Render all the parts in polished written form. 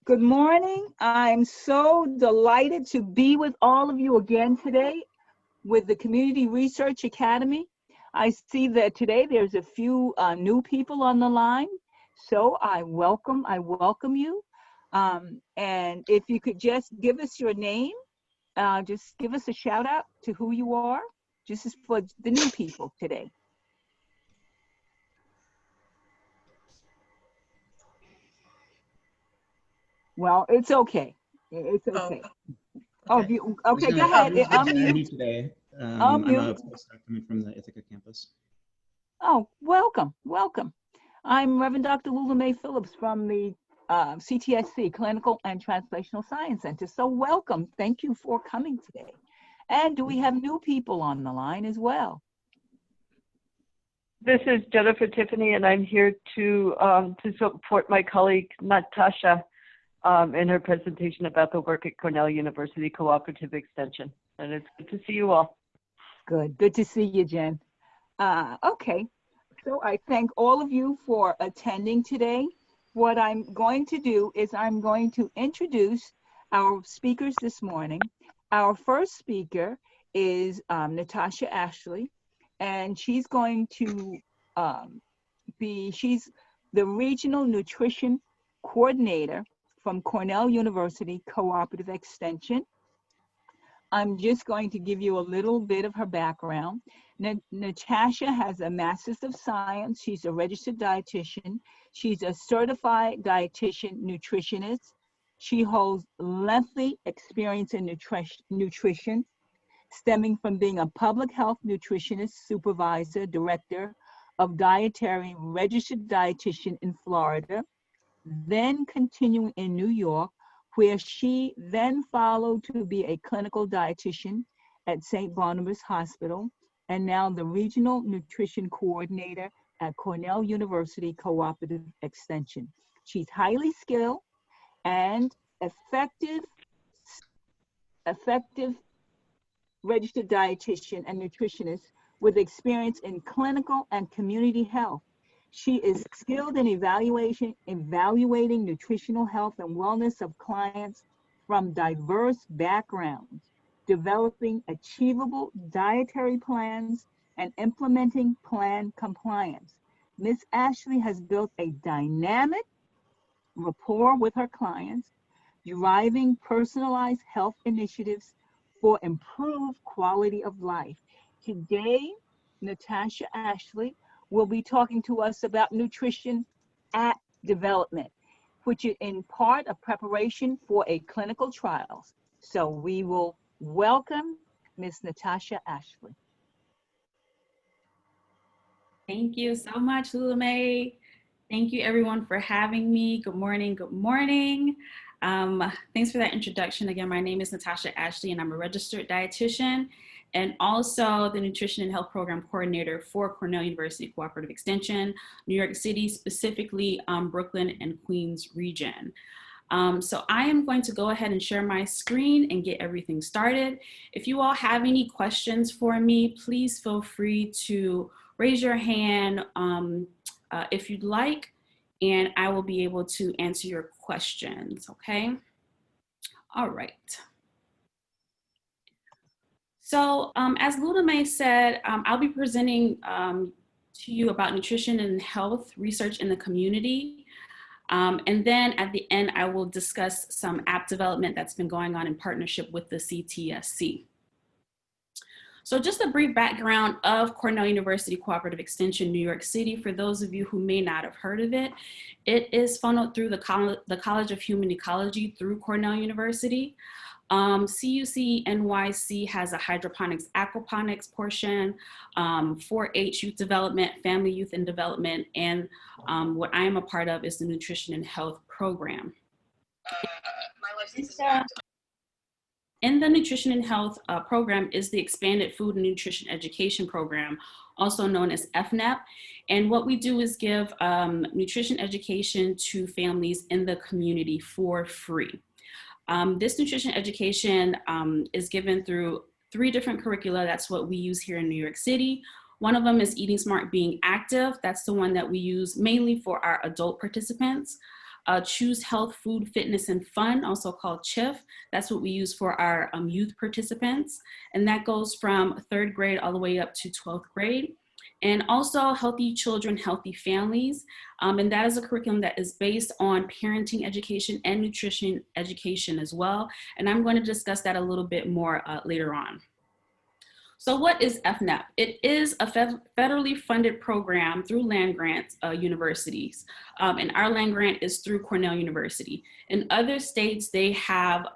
Good morning. I'm so delighted to be with all of you again today with the Community Research Academy. I see that today there's a few new people on the line, so I welcome you. And if you could just give us your name, just give us a shout out to who you are, just as for the new people today. Well, it's okay. It's okay. Okay. Okay, go ahead. Unmute today. I'm a postdoc coming from the Ithaca campus. Oh, welcome. I'm Reverend Dr. Lula Mae Phillips from the CTSC, Clinical and Translational Science Center. So welcome. Thank you for coming today. And do we have new people on the line as well? This is Jennifer Tiffany, and I'm here to support my colleague Natasha in her presentation about the work at Cornell University Cooperative Extension. And it's good to see you all. Good to see you, Jen. Okay, so I thank all of you for attending today. What I'm going to do is I'm going to introduce our speakers this morning. Our first speaker is Natasha Ashley, and she's going to she's the Regional Nutrition Coordinator from Cornell University Cooperative Extension. I'm just going to give you a little bit of her background. Natasha has a Master's of Science. She's a registered dietitian. She's a certified dietitian nutritionist. She holds lengthy experience in nutrition, stemming from being a public health nutritionist, supervisor, director of dietary registered dietitian in Florida, then continuing in New York, where she then followed to be a clinical dietitian at St. Barnabas Hospital, and now the Regional Nutrition Coordinator at Cornell University Cooperative Extension. She's highly skilled and effective registered dietitian and nutritionist with experience in clinical and community health. She is skilled in evaluating nutritional health and wellness of clients from diverse backgrounds, developing achievable dietary plans, and implementing plan compliance. Ms. Ashley has built a dynamic rapport with her clients, driving personalized health initiatives for improved quality of life. Today, Natasha Ashley will be talking to us about nutrition at development, which is in part a preparation for a clinical trials. So we will welcome Ms. Natasha Ashley. Thank you so much, Lula Mae. Thank you everyone for having me. Good morning, good morning. Thanks for that introduction. Again, my name is Natasha Ashley and I'm a registered dietitian and also the Nutrition and Health Program Coordinator for Cornell University Cooperative Extension, New York City, specifically Brooklyn and Queens region. So I am going to go ahead and share my screen and get everything started. If you all have any questions for me, please feel free to raise your hand if you'd like, and I will be able to answer your questions, okay? All right. So as Lula Mae said, I'll be presenting to you about nutrition and health research in the community. And then at the end, I will discuss some app development that's been going on in partnership with the CTSC. So just a brief background of Cornell University Cooperative Extension, New York City. For those of you who may not have heard of it, it is funneled through the College of Human Ecology through Cornell University. CUC NYC has a hydroponics, aquaponics portion, 4-H youth development, family youth and development, and what I am a part of is the nutrition and health program. In the nutrition and health program is the expanded food and nutrition education program, also known as EFNEP. And what we do is give nutrition education to families in the community for free. This nutrition education is given through 3 different curricula. That's what we use here in New York City. One of them is Eating Smart, Being Active. That's the one that we use mainly for our adult participants. Choose Health, Food, Fitness, and Fun, also called CHIF. That's what we use for our youth participants. And that goes from 3rd grade all the way up to 12th grade. And also Healthy Children, Healthy Families. And that is a curriculum that is based on parenting education and nutrition education as well. And I'm going to discuss that a little bit more later on. So what is EFNEP? It is a federally funded program through land-grant universities. And our land grant is through Cornell University. In other states, they have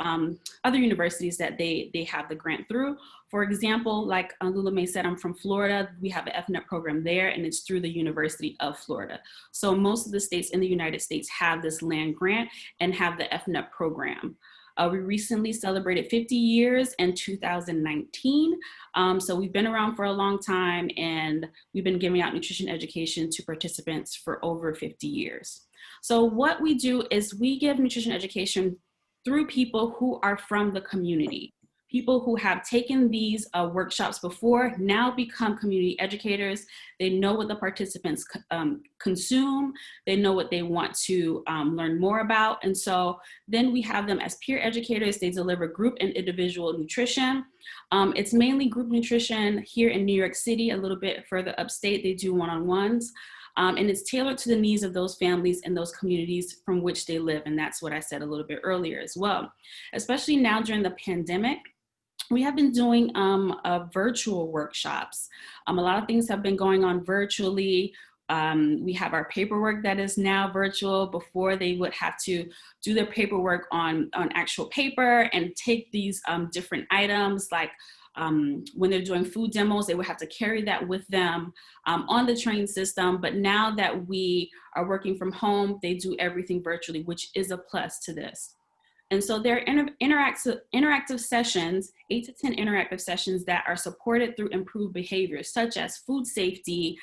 other universities that they have the grant through. For example, like Lula May said, I'm from Florida. We have an EFNEP program there, and it's through the University of Florida. So most of the states in the United States have this land grant and have the EFNEP program. We recently celebrated 50 years in 2019. So we've been around for a long time, and we've been giving out nutrition education to participants for over 50 years. So what we do is we give nutrition education through people who are from the community. People who have taken these workshops before now become community educators. They know what the participants consume. They know what they want to learn more about. And so then we have them as peer educators. They deliver group and individual nutrition. It's mainly group nutrition here in New York City, a little bit further upstate. They do one-on-ones. And it's tailored to the needs of those families and those communities from which they live. And that's what I said a little bit earlier as well. Especially now during the pandemic, we have been doing virtual workshops. A lot of things have been going on virtually. We have our paperwork that is now virtual. Before, they would have to do their paperwork on actual paper and take these different items, like when they're doing food demos, they would have to carry that with them on the train system. But now that we are working from home, they do everything virtually, which is a plus to this. And so there are interactive sessions, 8 to 10 interactive sessions that are supported through improved behaviors, such as food safety,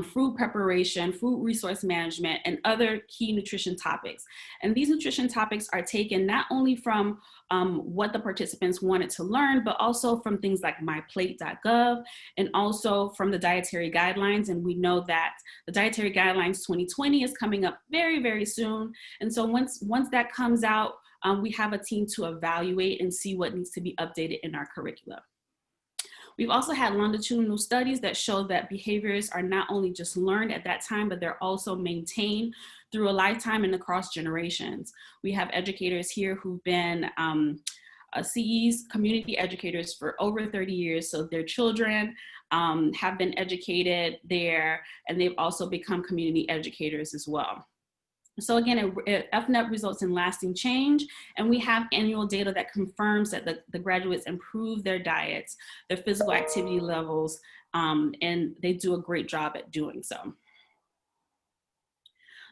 food preparation, food resource management, and other key nutrition topics. And these nutrition topics are taken not only from what the participants wanted to learn, but also from things like myplate.gov and also from the dietary guidelines. And we know that the dietary guidelines 2020 is coming up very, very soon. And so once that comes out, we have a team to evaluate and see what needs to be updated in our curriculum. We've also had longitudinal studies that show that behaviors are not only just learned at that time, but they're also maintained through a lifetime and across generations. We have educators here who've been CEs, community educators, for over 30 years. So their children have been educated there, and they've also become community educators as well. So again, EFNEP results in lasting change, and we have annual data that confirms that the graduates improve their diets, their physical activity levels, and they do a great job at doing so.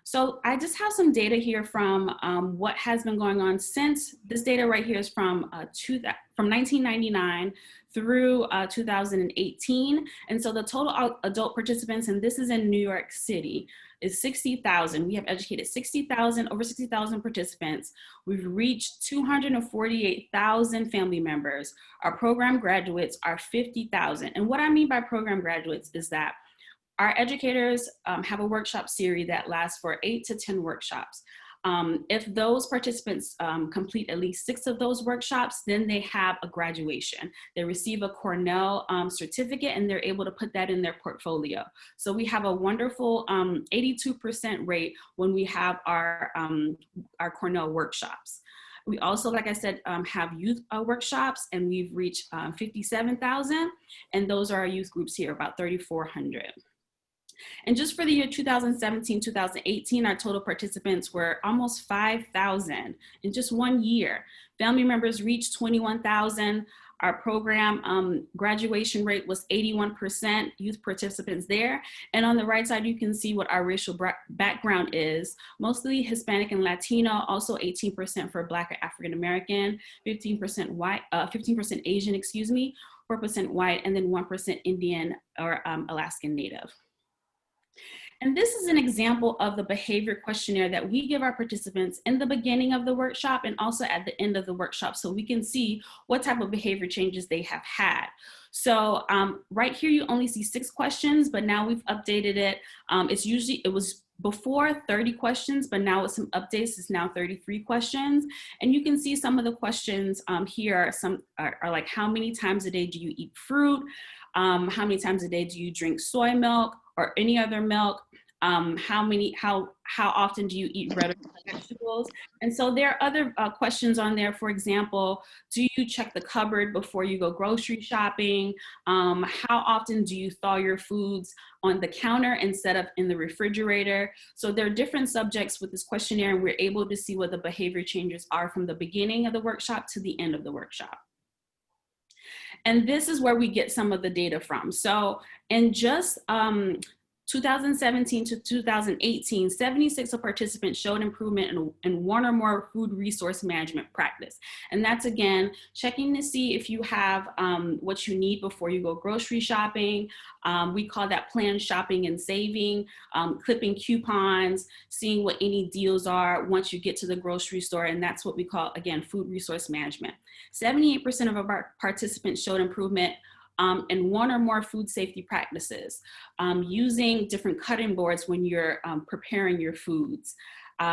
So I just have some data here from what has been going on since. This data right here is from 1999 through 2018. And so the total adult participants, and this is in New York City, is 60,000. We have educated over 60,000 participants. We've reached 248,000 family members. Our program graduates are 50,000. And what I mean by program graduates is that our educators have a workshop series that lasts for 8 to 10 workshops. If those participants complete at least 6 of those workshops, then they have a graduation. They receive a Cornell certificate, and they're able to put that in their portfolio. So we have a wonderful 82% rate when we have our Cornell workshops. We also, like I said, have youth workshops, and we've reached 57,000, and those are our youth groups here, about 3,400. And just for the year 2017, 2018, our total participants were almost 5,000 in just 1 year. Family members reached 21,000. Our program graduation rate was 81% youth participants there. And on the right side, you can see what our racial background is. Mostly Hispanic and Latino, also 18% for Black or African American, 15% white, 15% Asian, 4% white, and then 1% Indian or Alaskan Native. And this is an example of the behavior questionnaire that we give our participants in the beginning of the workshop and also at the end of the workshop, so we can see what type of behavior changes they have had. So right here, you only see 6 questions, but now we've updated it. It was before 30 questions, but now with some updates, it's now 33 questions. And you can see some of the questions here. Some are like, how many times a day do you eat fruit? How many times a day do you drink soy milk or any other milk? How often do you eat red or vegetables? And so there are other questions on there. For example, do you check the cupboard before you go grocery shopping? How often do you thaw your foods on the counter instead of in the refrigerator? So there are different subjects with this questionnaire, and we're able to see what the behavior changes are from the beginning of the workshop to the end of the workshop. And this is where we get some of the data from. So in just 2017 to 2018, 76 of participants showed improvement in one or more food resource management practice. And that's, again, checking to see if you have what you need before you go grocery shopping. We call that planned shopping and saving, clipping coupons, seeing what any deals are once you get to the grocery store. And that's what we call, again, food resource management. 78% of our participants showed improvement and one or more food safety practices, using different cutting boards when you're preparing your foods,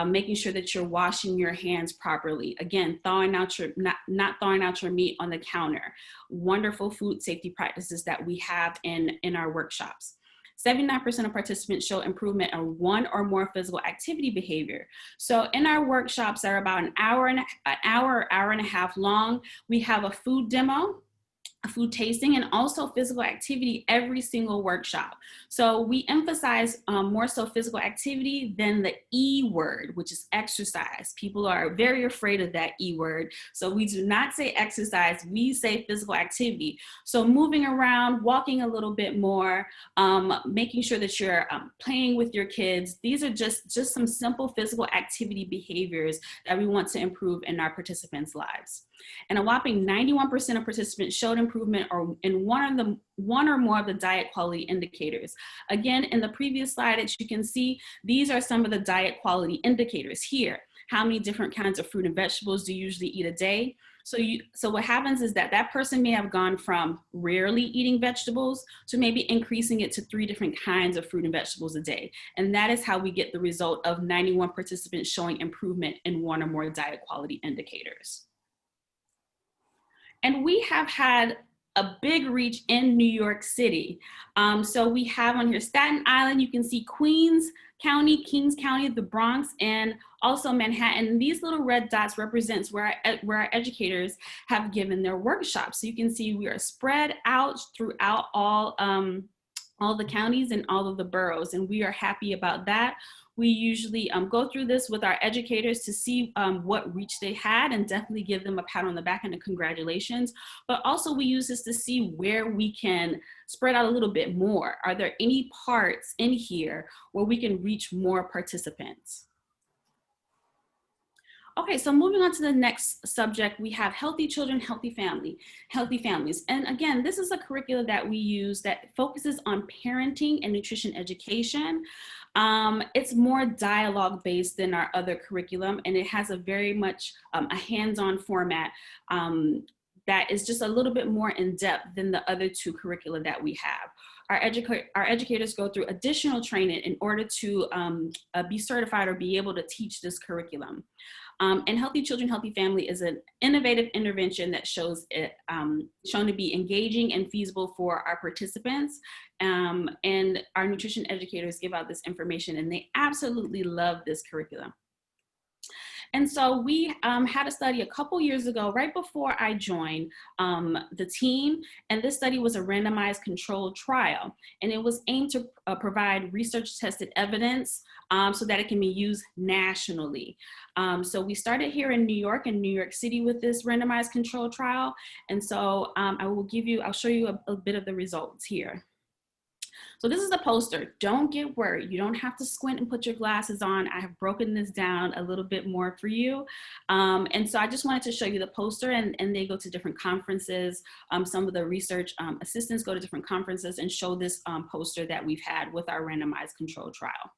making sure that you're washing your hands properly. Again, not thawing out your meat on the counter. Wonderful food safety practices that we have in our workshops. 79% of participants show improvement in one or more physical activity behavior. So in our workshops that are about an hour and a half long, we have a food demo, food tasting, and also physical activity every single workshop. So we emphasize more so physical activity than the E word, which is exercise. People are very afraid of that E word. So we do not say exercise, we say physical activity. So moving around, walking a little bit more, making sure that you're playing with your kids. These are just some simple physical activity behaviors that we want to improve in our participants' lives. And a whopping 91% of participants showed improvement in one or more of the diet quality indicators. Again, in the previous slide, as you can see, these are some of the diet quality indicators here. How many different kinds of fruit and vegetables do you usually eat a day? So what happens is that person may have gone from rarely eating vegetables to maybe increasing it to 3 different kinds of fruit and vegetables a day. And that is how we get the result of 91 participants showing improvement in one or more diet quality indicators. And we have had a big reach in New York City. So we have on here Staten Island, you can see Queens County, Kings County, the Bronx, and also Manhattan. These little red dots represents where our educators have given their workshops. So you can see we are spread out throughout all the counties and all of the boroughs, and we are happy about that. We usually go through this with our educators to see what reach they had, and definitely give them a pat on the back and a congratulations. But also we use this to see where we can spread out a little bit more. Are there any parts in here where we can reach more participants? Okay, so moving on to the next subject, we have healthy children, healthy families. And again, this is a curriculum that we use that focuses on parenting and nutrition education. It's more dialogue based than our other curriculum, and it has a very much a hands-on format that is just a little bit more in depth than the other 2 curricula that we have. Our educators go through additional training in order to be certified or be able to teach this curriculum. And Healthy Children, Healthy Family is an innovative intervention that shows it shown to be engaging and feasible for our participants. And our nutrition educators give out this information, and they absolutely love this curriculum. And so we had a study a couple years ago, right before I joined the team, and this study was a randomized controlled trial, and it was aimed to provide research tested evidence so that it can be used nationally. So we started here in New York City with this randomized controlled trial. And so I'll show you a bit of the results here. So this is the poster. Don't get worried. You don't have to squint and put your glasses on. I have broken this down a little bit more for you. And so I just wanted to show you the poster, and they go to different conferences. Some of the research assistants go to different conferences and show this poster that we've had with our randomized control trial.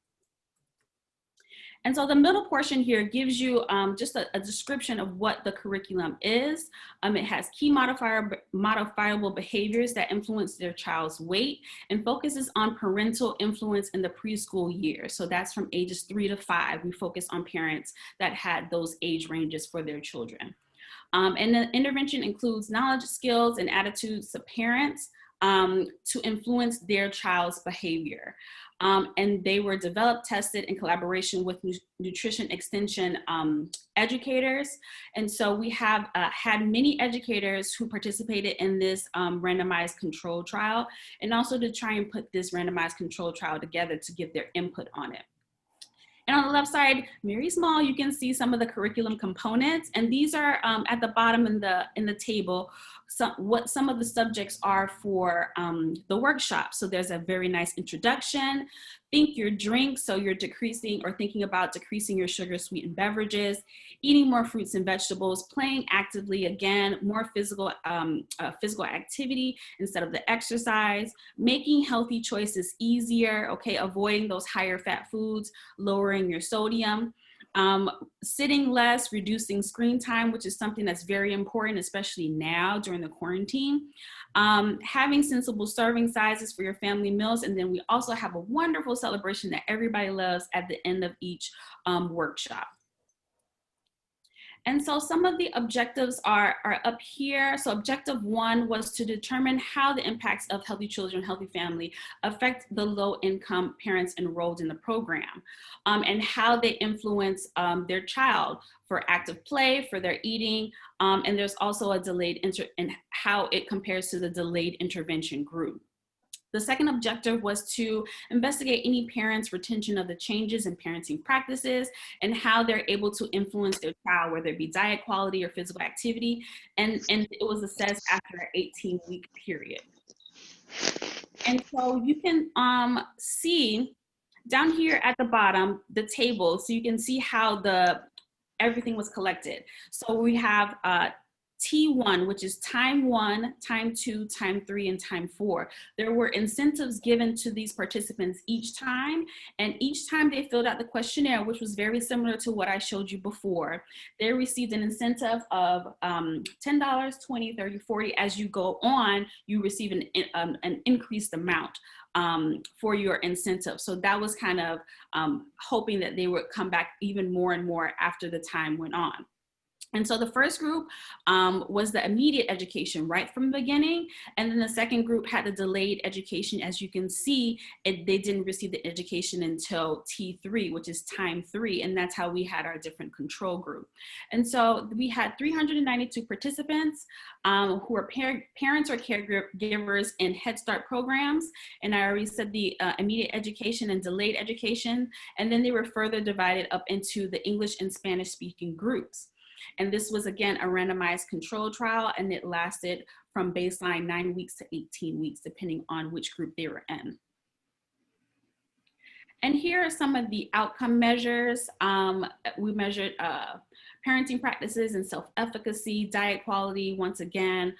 And so the middle portion here gives you just a description of what the curriculum is. It has key modifiable behaviors that influence their child's weight and focuses on parental influence in the preschool year. So that's from ages 3 to 5. We focus on parents that had those age ranges for their children. And the intervention includes knowledge, skills, and attitudes of parents to influence their child's behavior. And they were developed, tested in collaboration with nutrition extension educators. And so we have had many educators who participated in this randomized control trial, and also to try and put this randomized control trial together to give their input on it. And on the left side, very small, you can see some of the curriculum components. And these are at the bottom in the table, what some of the subjects are for the workshop. So there's a very nice introduction. Think your drink, so you're decreasing or thinking about decreasing your sugar sweetened beverages, eating more fruits and vegetables, playing actively, again, more physical activity instead of the exercise, making healthy choices easier, okay, avoiding those higher fat foods, lowering your sodium, sitting less, reducing screen time, which is something that's very important, especially now during the quarantine, having sensible serving sizes for your family meals. And then we also have a wonderful celebration that everybody loves at the end of each workshop. And so some of the objectives are up here. So objective 1 was to determine how the impacts of Healthy Children, Healthy Family affect the low-income parents enrolled in the program, and how they influence their child for active play, for their eating, and there's also a delayed and how it compares to the delayed intervention group. The second objective was to investigate any parents' retention of the changes in parenting practices and how they're able to influence their child, whether it be diet quality or physical activity. And it was assessed after an 18-week period. And so you can see down here at the bottom, the table, so you can see how everything was collected. So we have T1, which is time 1, time 2, time 3, and time 4. There were incentives given to these participants each time, and each time they filled out the questionnaire, which was very similar to what I showed you before, they received an incentive of $10, $20, $30, $40. As you go on, you receive an increased amount for your incentive. So that was kind of hoping that they would come back even more and more after the time went on. And so the first group was the immediate education right from the beginning. And then the second group had the delayed education. As you can see, they didn't receive the education until T3, which is time 3. And that's how we had our different control group. And so we had 392 participants who were parents or caregivers in Head Start programs. And I already said the immediate education and delayed education. And then they were further divided up into the English and Spanish speaking groups. And this was, again, a randomized control trial, and it lasted from baseline 9 weeks to 18 weeks, depending on which group they were in. And here are some of the outcome measures. We measured parenting practices and self-efficacy, diet quality, once again,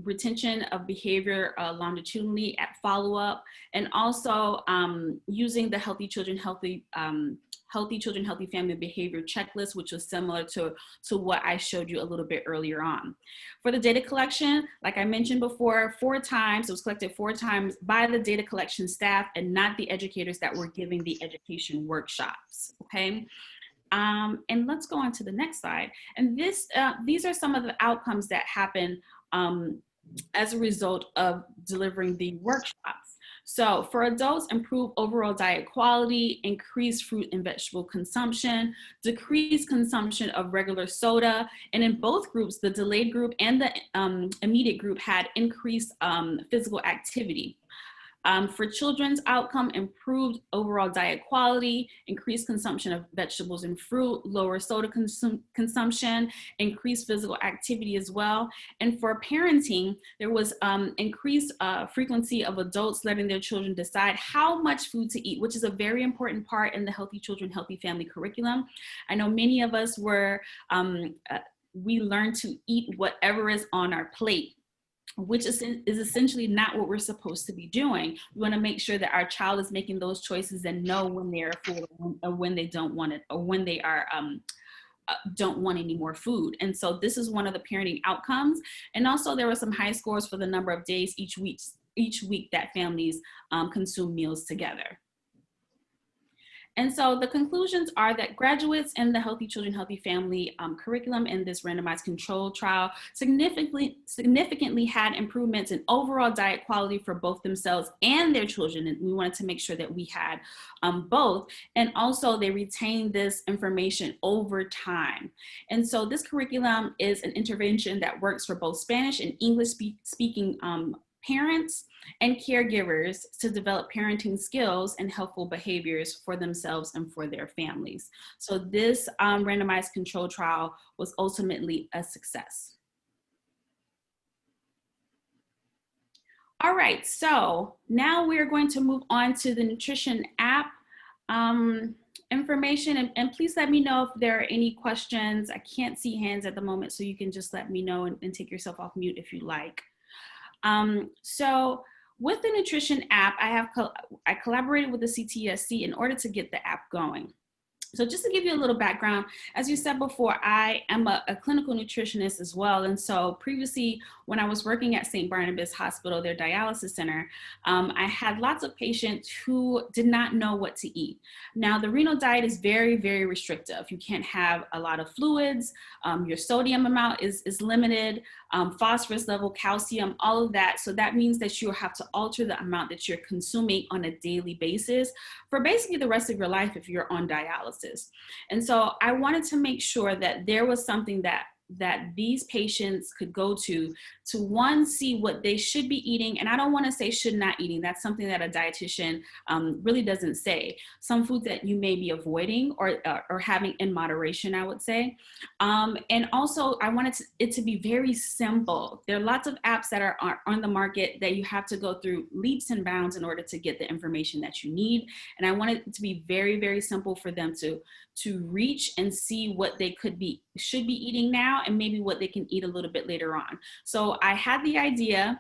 retention of behavior longitudinally at follow-up, and also using the Healthy Children, Healthy Family Behavior Checklist, which was similar to what I showed you a little bit earlier on. For the data collection, like I mentioned before, 4 times, it was collected 4 times by the data collection staff and not the educators that were giving the education workshops, okay? And let's go on to the next slide. And these are some of the outcomes that happen as a result of delivering the workshops. So for adults, improve overall diet quality, increase fruit and vegetable consumption, decrease consumption of regular soda. And in both groups, the delayed group and the immediate group had increased physical activity. For children's outcome, improved overall diet quality, increased consumption of vegetables and fruit, lower soda consumption, increased physical activity as well. And for parenting, there was increased frequency of adults letting their children decide how much food to eat, which is a very important part in the Healthy Children, Healthy Family curriculum. I know many of us we learned to eat whatever is on our plate. which is essentially not what we're supposed to be doing. We want to make sure that our child is making those choices and know when they're full or when they don't want it, or when they are don't want any more food. And so this is one of the parenting outcomes. And also there were some high scores for the number of days each week that families consume meals together. And so the conclusions are that graduates in the Healthy Children, Healthy Family curriculum in this randomized control trial significantly had improvements in overall diet quality for both themselves and their children. And we wanted to make sure that we had both. And also they retained this information over time. And so this curriculum is an intervention that works for both Spanish and English speaking parents and caregivers to develop parenting skills and helpful behaviors for themselves and for their families. So this randomized control trial was ultimately a success. All right, so now we're going to move on to the nutrition app information, and please let me know if there are any questions. I can't see hands at the moment, so you can just let me know and take yourself off mute if you like. So with the nutrition app, I collaborated with the CTSC in order to get the app going. So just to give you a little background, as you said before, I am a clinical nutritionist as well. And so previously, when I was working at St. Barnabas Hospital, their dialysis center, I had lots of patients who did not know what to eat. Now, the renal diet is very, very restrictive. You can't have a lot of fluids. Your sodium amount is limited, phosphorus level, calcium, all of that. So that means that you have to alter the amount that you're consuming on a daily basis for basically the rest of your life if you're on dialysis. And so I wanted to make sure that there was something that these patients could go to one, see what they should be eating. And I don't want to say should not eating. That's something that a dietitian really doesn't say. Some foods that you may be avoiding or having in moderation, I would say. And also I wanted it to be very simple. There are lots of apps that are on the market that you have to go through leaps and bounds in order to get the information that you need. And I wanted it to be very, very simple for them to reach and see what they should be eating now, and maybe what they can eat a little bit later on. So I had the idea,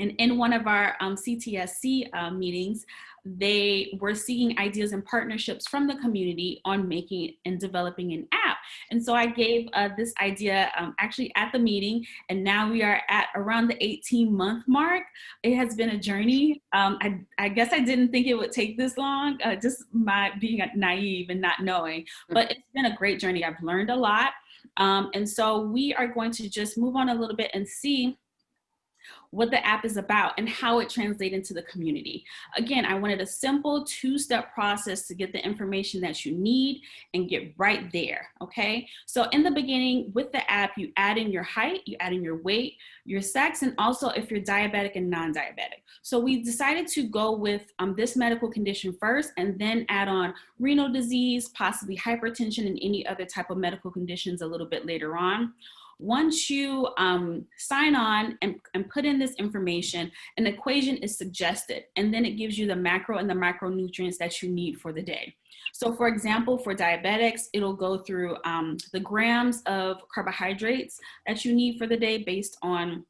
and in one of our CTSC meetings, they were seeking ideas and partnerships from the community on making and developing an app. And so I gave this idea actually at the meeting, and now we are at around the 18-month mark. It has been a journey. I guess I didn't think it would take this long, just my being naive and not knowing, but it's been a great journey. I've learned a lot. And so we are going to just move on a little bit and see what the app is about and how it translates into the community. Again, I wanted a simple two-step process to get the information that you need and get right there, okay? So in the beginning, with the app, you add in your height, you add in your weight, your sex, and also if you're diabetic and non-diabetic. So we decided to go with this medical condition first, and then add on renal disease, possibly hypertension, and any other type of medical conditions a little bit later on. Once you sign on and put in this information, an equation is suggested, and then it gives you the macro and the micronutrients that you need for the day. So for example, for diabetics, it'll go through the grams of carbohydrates that you need for the day based on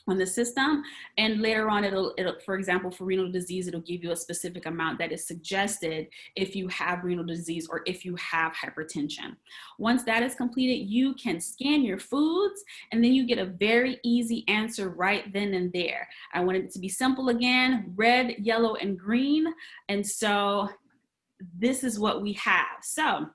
the system. And later on, it'll, for example, for renal disease, it'll give you a specific amount that is suggested if you have renal disease or if you have hypertension. Once that is completed, you can scan your foods, and then you get a very easy answer right then and there. I wanted it to be simple again, red, yellow, and green. And so this is what we have. So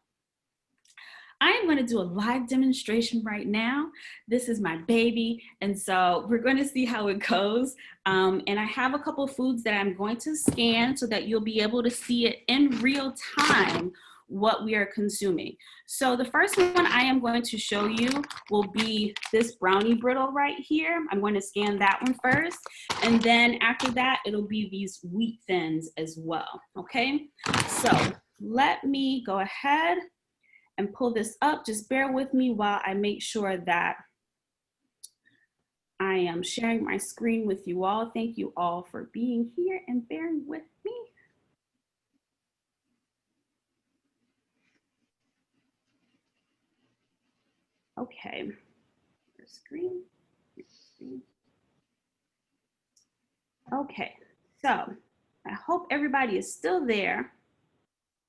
I am going to do a live demonstration right now. This is my baby, and so we're going to see how it goes. And I have a couple of foods that I'm going to scan so that you'll be able to see it in real time what we are consuming. So the first one I am going to show you will be this brownie brittle right here. I'm going to scan that one first, and then after that, it'll be these wheat thins as well, okay? So let me go ahead and pull this up. Just bear with me while I make sure that I am sharing my screen with you all. Thank you all for being here and bearing with me. Okay, your screen. Okay, so I hope everybody is still there.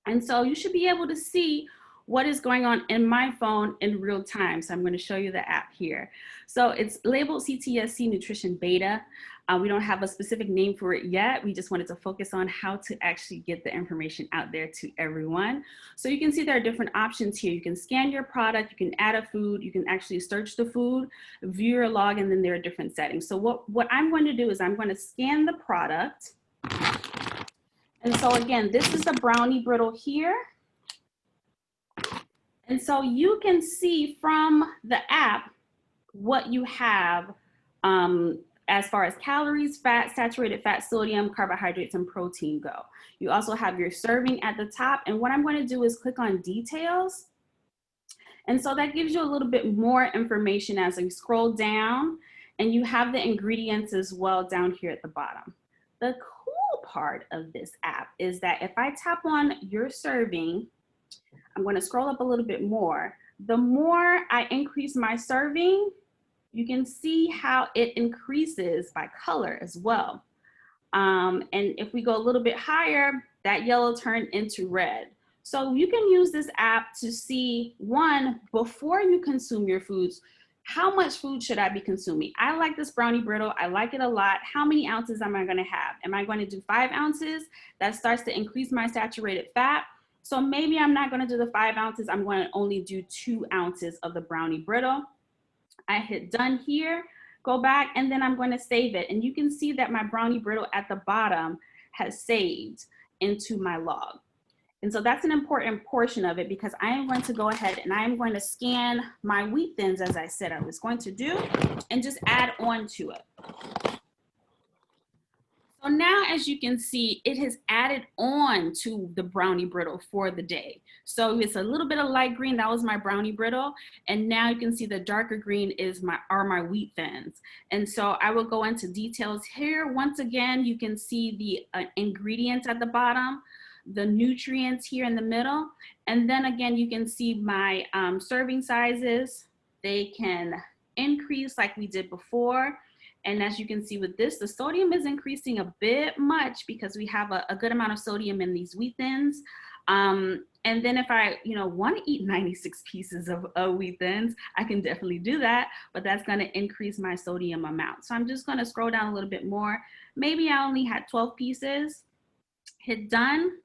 And so you should be able to see what is going on in my phone in real time. So I'm going to show you the app here. So it's labeled CTSC Nutrition Beta. We don't have a specific name for it yet. We just wanted to focus on how to actually get the information out there to everyone. So you can see there are different options here. You can scan your product, you can add a food, you can actually search the food, view your log, and then there are different settings. So what I'm going to do is I'm going to scan the product. And so again, this is the brownie brittle here. And so you can see from the app what you have as far as calories, fat, saturated fat, sodium, carbohydrates, and protein go. You also have your serving at the top. And what I'm going to do is click on details. And so that gives you a little bit more information as you scroll down, and you have the ingredients as well down here at the bottom. The cool part of this app is that if I tap on your serving, I'm going to scroll up a little bit more. The more I increase my serving, you can see how it increases by color as well. And if we go a little bit higher, that yellow turned into red. So you can use this app to see, one, before you consume your foods, how much food should I be consuming? I like this brownie brittle. I like it a lot. How many ounces am I going to have? Am I going to do 5 ounces? That starts to increase my saturated fat. So maybe I'm not going to do the 5 ounces. I'm going to only do 2 ounces of the brownie brittle. I hit done here, go back, and then I'm going to save it. And you can see that my brownie brittle at the bottom has saved into my log. And so that's an important portion of it, because I am going to go ahead and I am going to scan my wheat thins, as I said I was going to do, and just add on to it. So now, as you can see, it has added on to the brownie brittle for the day. So it's a little bit of light green, that was my brownie brittle. And now you can see the darker green are my wheat thins. And so I will go into details here. Once again, you can see the ingredients at the bottom, the nutrients here in the middle. And then again, you can see my serving sizes. They can increase like we did before. And as you can see with this, the sodium is increasing a bit much because we have a good amount of sodium in these wheat thins. And then if I want to eat 96 pieces of wheat thins, I can definitely do that, but that's going to increase my sodium amount. So I'm just going to scroll down a little bit more. Maybe I only had 12 pieces. Hit done.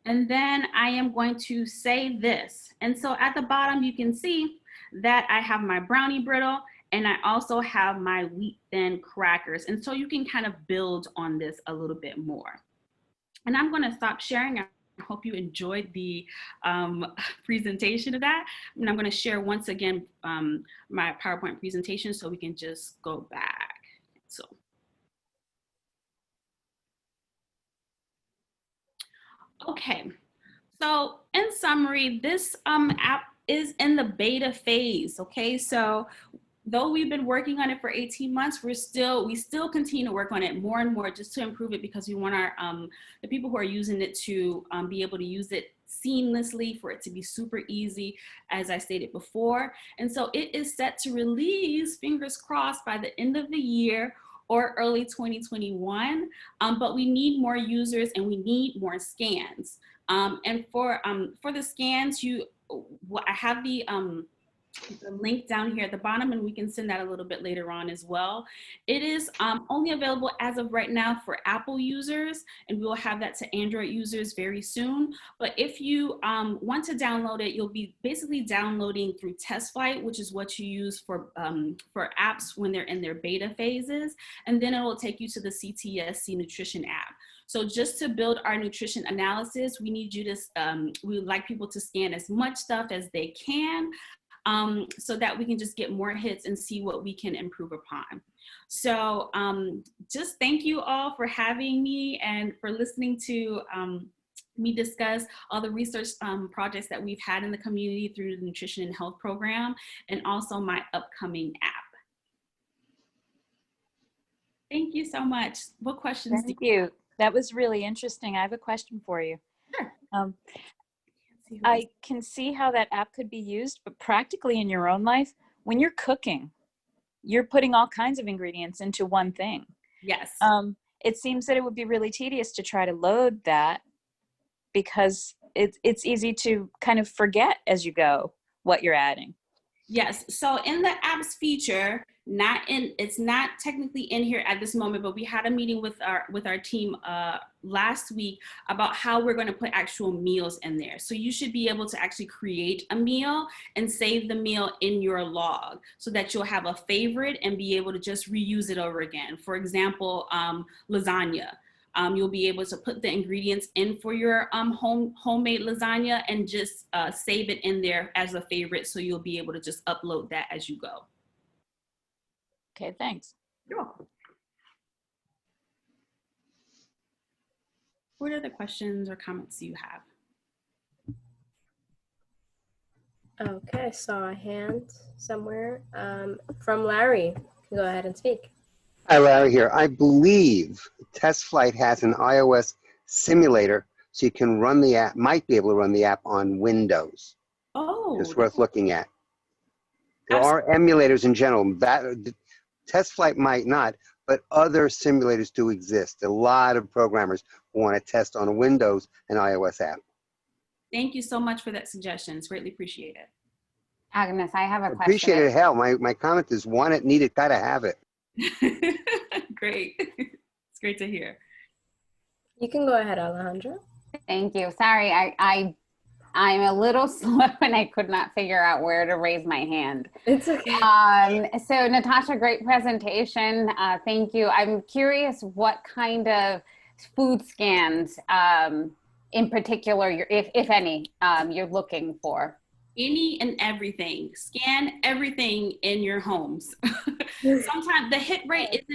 And then I am going to say this. And so at the bottom, you can see that I have my brownie brittle, and I also have my wheat thin crackers. And so you can kind of build on this a little bit more. And I'm going to stop sharing. I hope you enjoyed the presentation of that. And I'm going to share once again my PowerPoint presentation so we can just go back. So. Okay, so in summary, this app is in the beta phase, okay? So though we've been working on it for 18 months, we still continue to work on it more and more just to improve it, because we want our the people who are using it to be able to use it seamlessly, for it to be super easy, as I stated before. And so it is set to release, fingers crossed, by the end of the year or early 2021, but we need more users and we need more scans. And for the scans, I have the link down here at the bottom, and we can send that a little bit later on as well. It is only available as of right now for Apple users, and we will have that to Android users very soon. But if you want to download it, you'll be basically downloading through TestFlight, which is what you use for apps when they're in their beta phases, and then it will take you to the CTSC Nutrition app. So just to build our nutrition analysis, we need you to, we would like people to scan as much stuff as they can, so that we can just get more hits and see what we can improve upon. So just thank you all for having me and for listening to me discuss all the research projects that we've had in the community through the Nutrition and Health Program, and also my upcoming app. Thank you so much. What questions? Thank you. That was really interesting. I have a question for you. Sure. I can see how that app could be used, but practically in your own life, when you're cooking, you're putting all kinds of ingredients into one thing. Yes. It seems that it would be really tedious to try to load that because it's easy to kind of forget as you go what you're adding. Yes. So in the apps feature, it's not technically in here at this moment, but we had a meeting with our team last week about how we're going to put actual meals in there. So you should be able to actually create a meal and save the meal in your log so that you'll have a favorite and be able to just reuse it over again. For example, lasagna. You'll be able to put the ingredients in for your homemade lasagna and just save it in there as a favorite, so you'll be able to just upload that as you go. Okay, thanks. You're welcome. What are the questions or comments you have? Okay, I saw a hand somewhere from Larry. You can go ahead and speak. Hi, Larry here. I believe TestFlight has an iOS simulator, so you can run the app, might be able to run the app on Windows. Oh, It's worth looking at. There are emulators in general. TestFlight might not, but other simulators do exist. A lot of programmers want to test on a Windows and iOS app. Thank you so much for that suggestion. It's greatly appreciated. Agnes, I have a question. Appreciate it, hell. My comment is want it, need it, gotta have it. Great. It's great to hear. You can go ahead, Alejandra. Thank you. Sorry, I'm a little slow and I could not figure out where to raise my hand. It's okay. So Natasha, great presentation. Thank you. I'm curious what kind of food scans in particular, if any, you're looking for. Any and everything. Scan everything in your homes. Sometimes the hit rate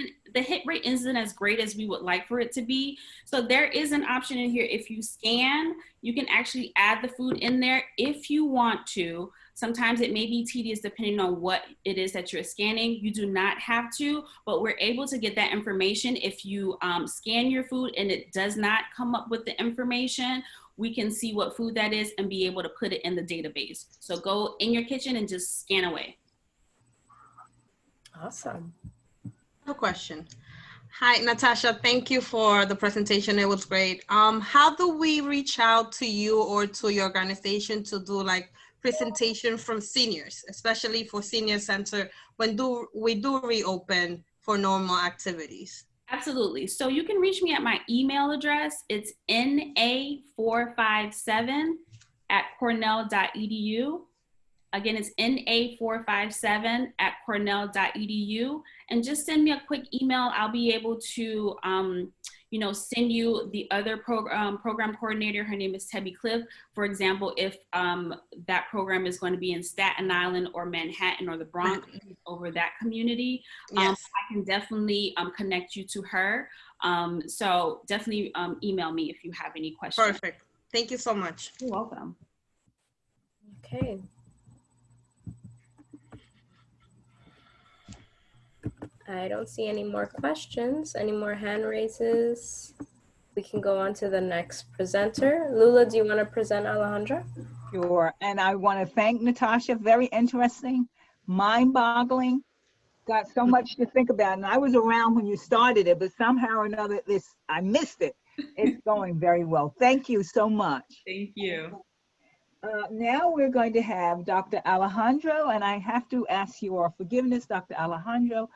isn't as great as we would like for it to be. So there is an option in here. If you scan, you can actually add the food in there if you want to. Sometimes it may be tedious depending on what it is that you're scanning. You do not have to, but we're able to get that information. If you scan your food and it does not come up with the information, we can see what food that is and be able to put it in the database. So go in your kitchen and just scan away. Awesome. No question. Hi, Natasha. Thank you for the presentation. It was great. How do we reach out to you or to your organization to do like presentation from seniors, especially for senior center when we do reopen for normal activities? Absolutely. So you can reach me at my email address. It's na457@cornell.edu. Again, it's na457@cornell.edu. And just send me a quick email. I'll be able to, send you the other program coordinator. Her name is Tebby Cliff. For example, if that program is going to be in Staten Island or Manhattan or the Bronx, over that community, yes. I can definitely connect you to her. So definitely email me if you have any questions. Perfect. Thank you so much. You're welcome. Okay. I don't see any more questions, any more hand raises. We can go on to the next presenter. Lula, do you want to present Alejandra? Sure. And I want to thank Natasha. Very interesting, mind-boggling. Got so much to think about. And I was around when you started it, but somehow or another, I missed it. It's going very well. Thank you so much. Thank you. Now we're going to have Dr. Alejandro, and I have to ask your forgiveness, Dr. Alejandro,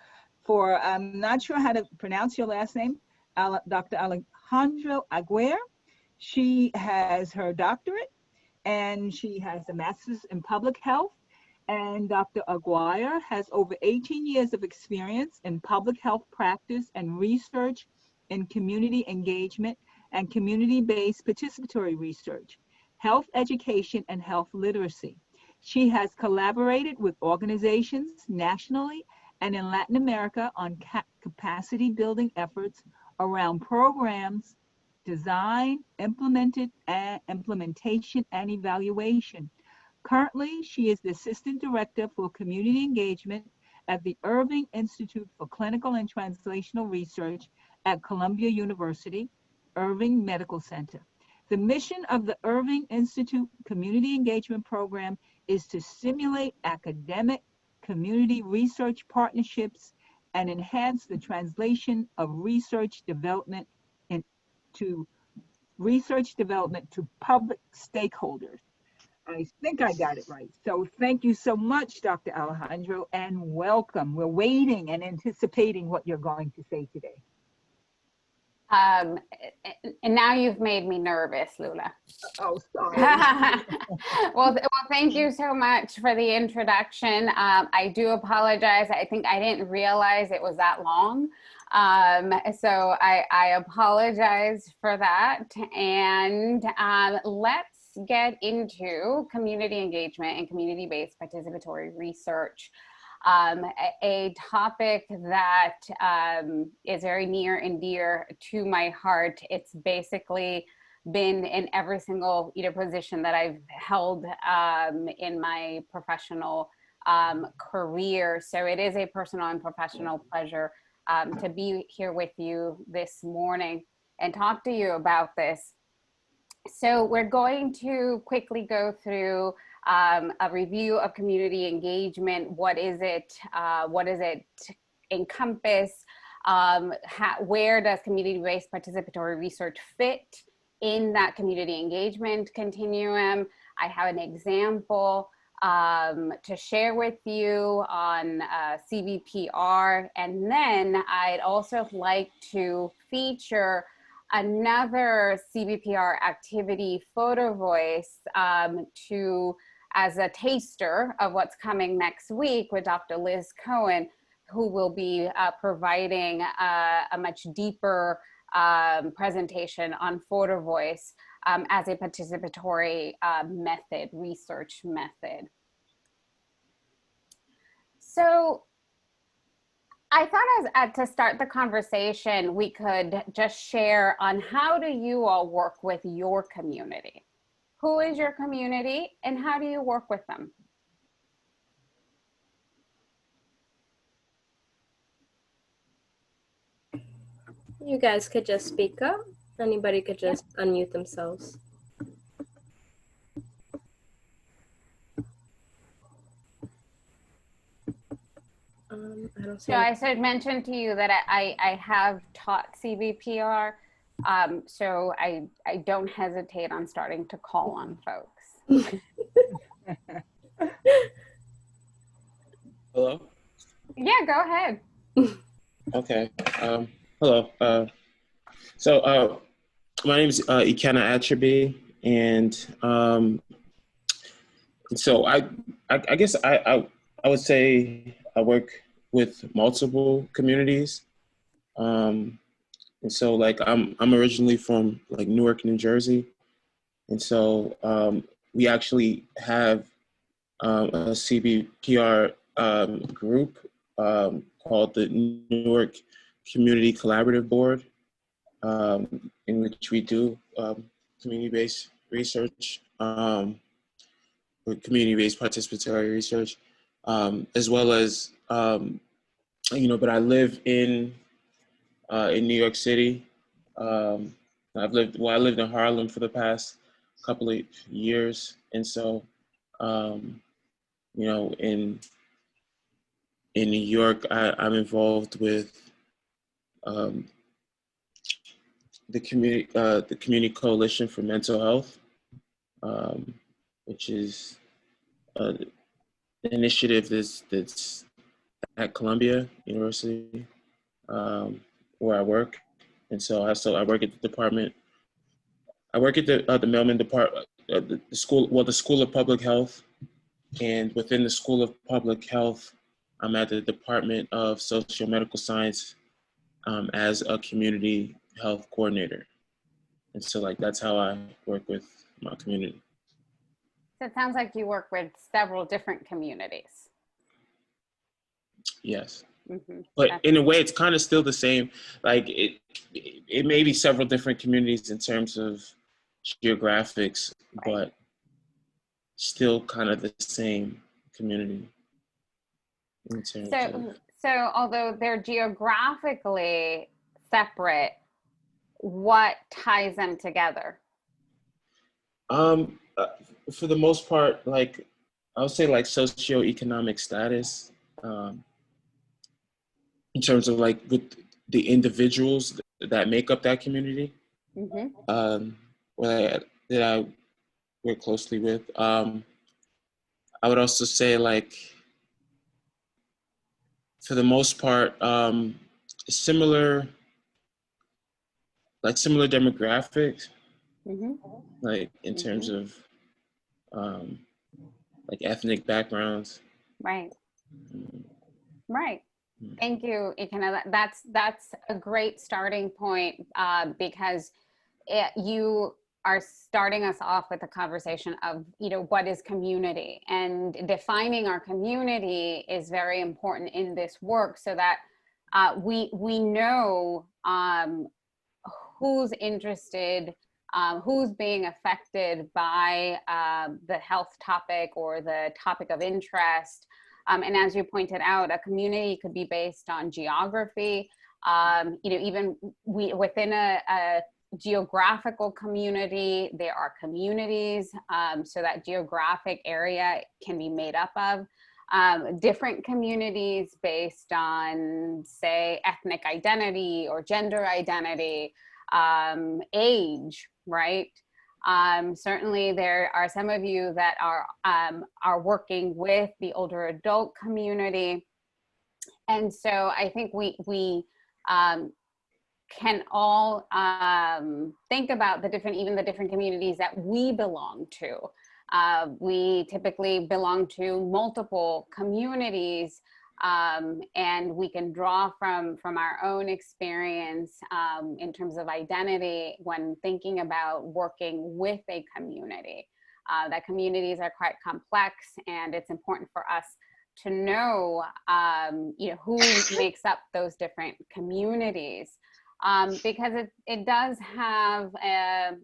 for I'm not sure how to pronounce your last name, Dr. Alejandra Aguirre. She has her doctorate and she has a master's in public health. And Dr. Aguirre has over 18 years of experience in public health practice and research in community engagement and community-based participatory research, health education, and health literacy. She has collaborated with organizations nationally and in Latin America on capacity building efforts around programs, design, implementation, and evaluation. Currently, she is the Assistant Director for Community Engagement at the Irving Institute for Clinical and Translational Research at Columbia University, Irving Medical Center. The mission of the Irving Institute Community Engagement Program is to stimulate academic, community research partnerships and enhance the translation of research development to public stakeholders. I think I got it right. So thank you so much, Dr. Alejandro, and welcome. We're waiting and anticipating what you're going to say today. And now you've made me nervous, Lula. Oh, sorry. Well, thank you so much for the introduction. I do apologize. I think I didn't realize it was that long. So I apologize for that. And let's get into community engagement and community-based participatory research. A topic that is very near and dear to my heart. It's basically been in every single position that I've held in my professional career. So it is a personal and professional pleasure to be here with you this morning and talk to you about this. So we're going to quickly go through a review of community engagement. What is it? What does it encompass? Where does community-based participatory research fit in that community engagement continuum? I have an example to share with you on CVPR, and then I'd also like to feature another CVPR activity, Photo Voice, as a taster of what's coming next week with Dr. Liz Cohen, who will be providing a much deeper presentation on Photo Voice as a participatory method, research method. So I thought to start the conversation, we could just share on how do you all work with your community? Who is your community and how do you work with them? You guys could just speak up. Anybody could just unmute themselves. So I should mention to you that I have taught CVPR, so I don't hesitate on starting to call on folks. Hello? Yeah, go ahead. Okay. Hello. My name is Ikenna Atraby, and so I guess I would say I work with multiple communities. And so like I'm originally from like Newark, New Jersey. And so we actually have a CVPR group called the Newark Community Collaborative Board, in which we do community-based research, or community-based participatory research, as well as, but I live in New York City. I lived in Harlem for the past couple of years. And so, in New York, I'm involved with the Community Coalition for Mental Health, which is an initiative that's at Columbia University, where I work. And so I work at the department. I work at the Mailman Department, the School of Public Health. And within the School of Public Health, I'm at the Department of Socio-Medical Science as a community health coordinator. And so like, that's how I work with my community. So it sounds like you work with several different communities. Yes. Mm-hmm. But in a way, it's kind of still the same. Like it may be several different communities in terms of geographics, right, but still kind of the same community. In terms so although they're geographically separate, what ties them together? For the most part, like I would say like socioeconomic status. in terms of like with the individuals that make up that community, that I work closely with. I would also say, like, for the most part, similar demographics, like in terms of like ethnic backgrounds. Right. Right. Thank you, Ikena. That's a great starting point because you are starting us off with a conversation of, what is community, and defining our community is very important in this work so that we know who's interested, who's being affected by the health topic or the topic of interest. And as you pointed out, a community could be based on geography. Even within a geographical community, there are communities, so that geographic area can be made up of different communities based on, say, ethnic identity or gender identity, age, right? Certainly there are some of you that are working with the older adult community. And so I think we can all think about the different communities that we belong to. We typically belong to multiple communities, and we can draw from our own experience in terms of identity when thinking about working with a community. That communities are quite complex, and it's important for us to know, who makes up those different communities, because it does have a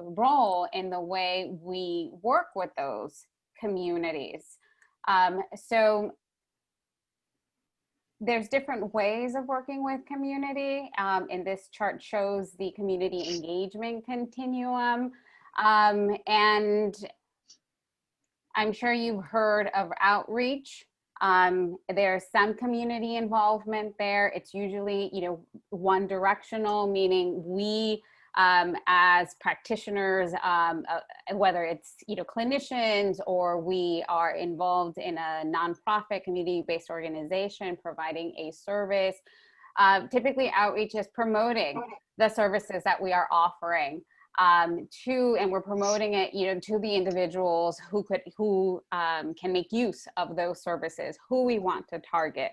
role in the way we work with those communities. So there's different ways of working with community, and this chart shows the community engagement continuum. And I'm sure you've heard of outreach. There's some community involvement there. It's usually, one directional, meaning we, as practitioners, whether it's clinicians or we are involved in a nonprofit community-based organization providing a service. Typically, outreach is promoting the services that we are offering and we're promoting it, to the individuals who can make use of those services, who we want to target.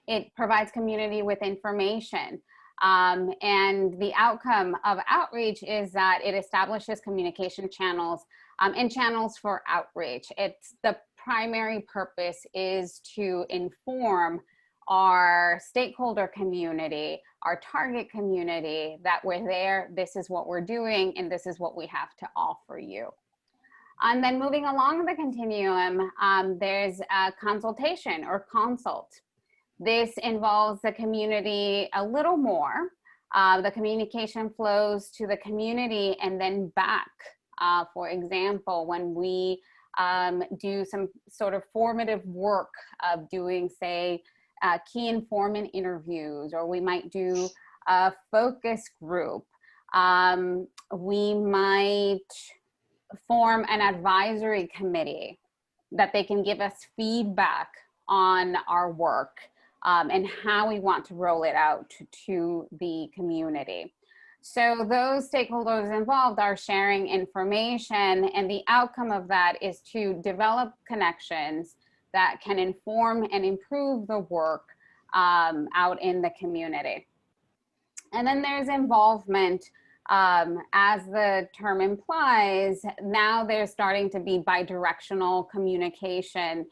It provides community with information. And the outcome of outreach is that it establishes communication channels and channels for outreach. The primary purpose is to inform our stakeholder community, our target community, that we're there, this is what we're doing, and this is what we have to offer you. And then moving along the continuum, there's a consultation or consult. This involves the community a little more. The communication flows to the community and then back. For example, when we do some sort of formative work of doing, say, key informant interviews, or we might do a focus group. We might form an advisory committee that they can give us feedback on our work and how we want to roll it out to the community. So those stakeholders involved are sharing information, and the outcome of that is to develop connections that can inform and improve the work out in the community. And then there's involvement. As the term implies, now there's starting to be bidirectional communication.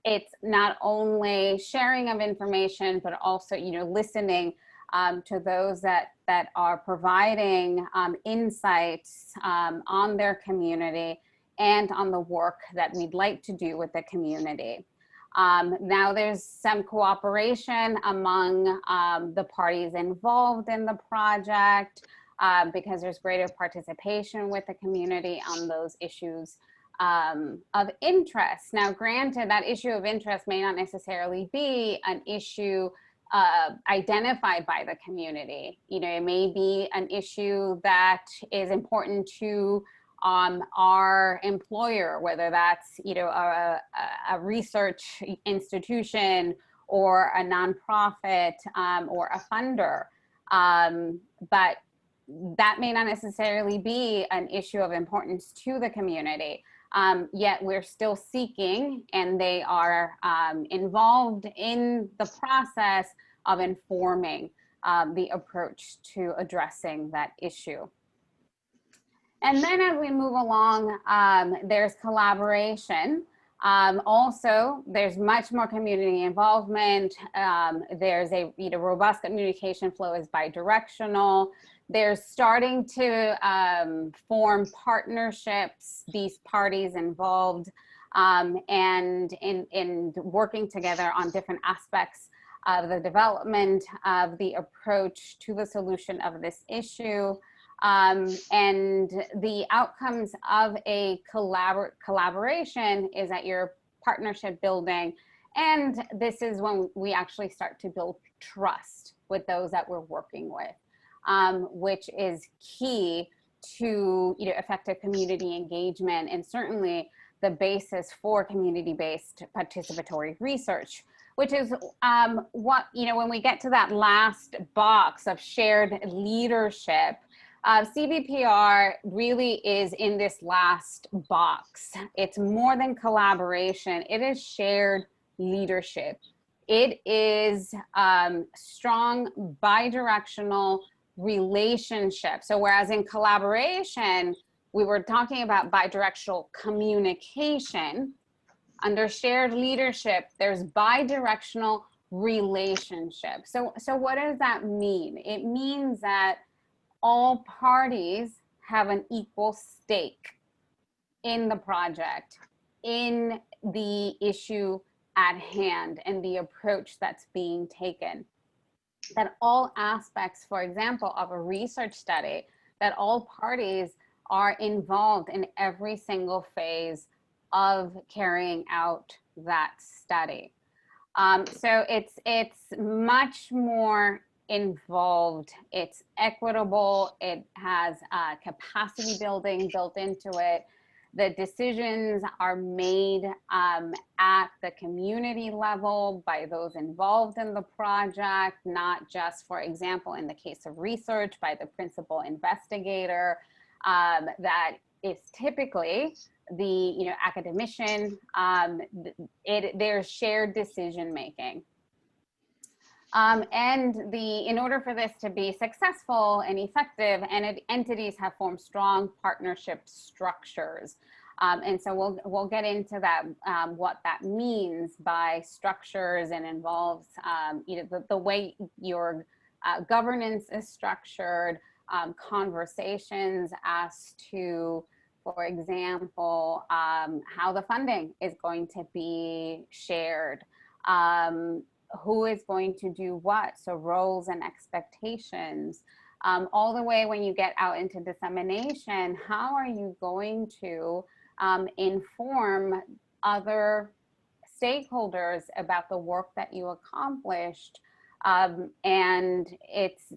It's not only sharing of information, but also, listening to those that are providing insights on their community and on the work that we'd like to do with the community. Now there's some cooperation among the parties involved in the project because there's greater participation with the community on those issues interest. Now, granted, that issue of interest may not necessarily be an issue identified by the community. You know, it may be an issue that is important to our employer, whether that's, you know, a research institution or a nonprofit or a funder. But that may not necessarily be an issue of importance to the community. Yet we're still seeking, and they are involved in the process of informing the approach to addressing that issue. And then as we move along, there's collaboration. Also, there's much more community involvement. There's a robust communication flow is bidirectional. They're starting to form partnerships, these parties involved, and in working together on different aspects of the development of the approach to the solution of this issue. And the outcomes of a collaboration is that you're partnership building. And this is when we actually start to build trust with those that we're working with, which is key to effective community engagement, and certainly the basis for community-based participatory research, which is what, when we get to that last box of shared leadership, CVPR really is in this last box. It's more than collaboration. It is shared leadership. It is strong bidirectional relationship. So whereas in collaboration, we were talking about bidirectional communication, under shared leadership, there's bidirectional relationship. So what does that mean? It means that all parties have an equal stake in the project, in the issue at hand, and the approach that's being taken. That all aspects, for example, of a research study, that all parties are involved in every single phase of carrying out that study. So it's much more involved, it's equitable, it has capacity building built into it. The decisions are made at the community level by those involved in the project, not just, for example, in the case of research, by the principal investigator. That is typically the academician. There's shared decision making. And in order for this to be successful and effective, entities have formed strong partnership structures. And so we'll get into that, what that means by structures, and involves the way your governance is structured, conversations as to, for example, how the funding is going to be shared, who is going to do what, so roles and expectations, all the way when you get out into dissemination, how are you going to inform other stakeholders about the work that you accomplished, and it's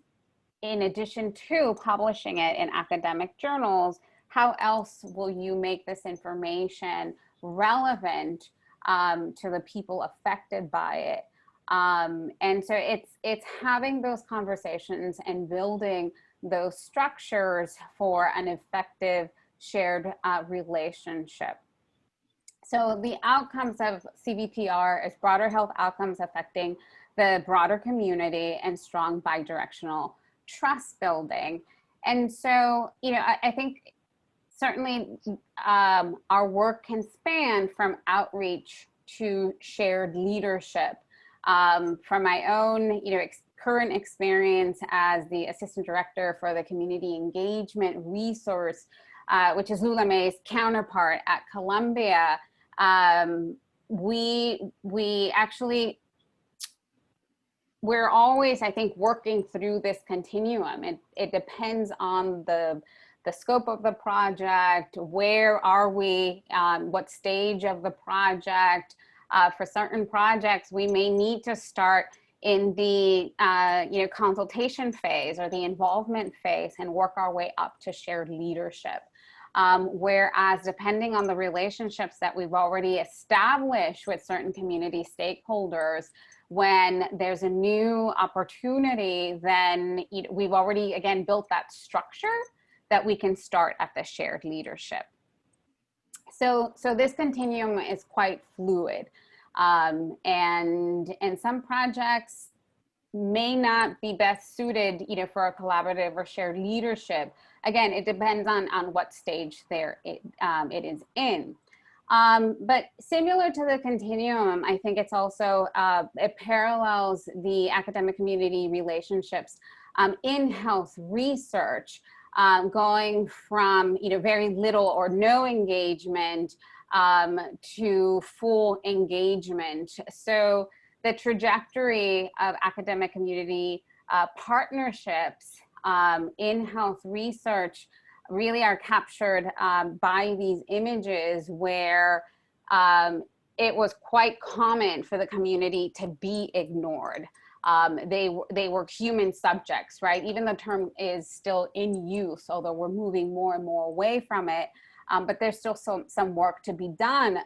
in addition to publishing it in academic journals, how else will you make this information relevant to the people affected by it? And so it's having those conversations and building those structures for an effective shared relationship. So the outcomes of CVPR is broader health outcomes affecting the broader community and strong bidirectional trust building. And so, I think certainly our work can span from outreach to shared leadership. From my own, current experience as the assistant director for the community engagement resource, which is Lula May's counterpart at Columbia, we're always, I think, working through this continuum. It depends on the the scope of the project, where are we, what stage of the project. For certain projects, we may need to start in the consultation phase or the involvement phase and work our way up to shared leadership. Whereas depending on the relationships that we've already established with certain community stakeholders, when there's a new opportunity, then we've already, again, built that structure that we can start at the shared leadership. So this continuum is quite fluid. And some projects may not be best suited, for a collaborative or shared leadership. Again, it depends on what stage it is in. But similar to the continuum, I think it's also, it parallels the academic community relationships in health research, going from very little or no engagement to full engagement. So the trajectory of academic community partnerships in health research really are captured by these images where it was quite common for the community to be ignored. They were human subjects, right? Even the term is still in use, although we're moving more and more away from it. But there's still some work to be done,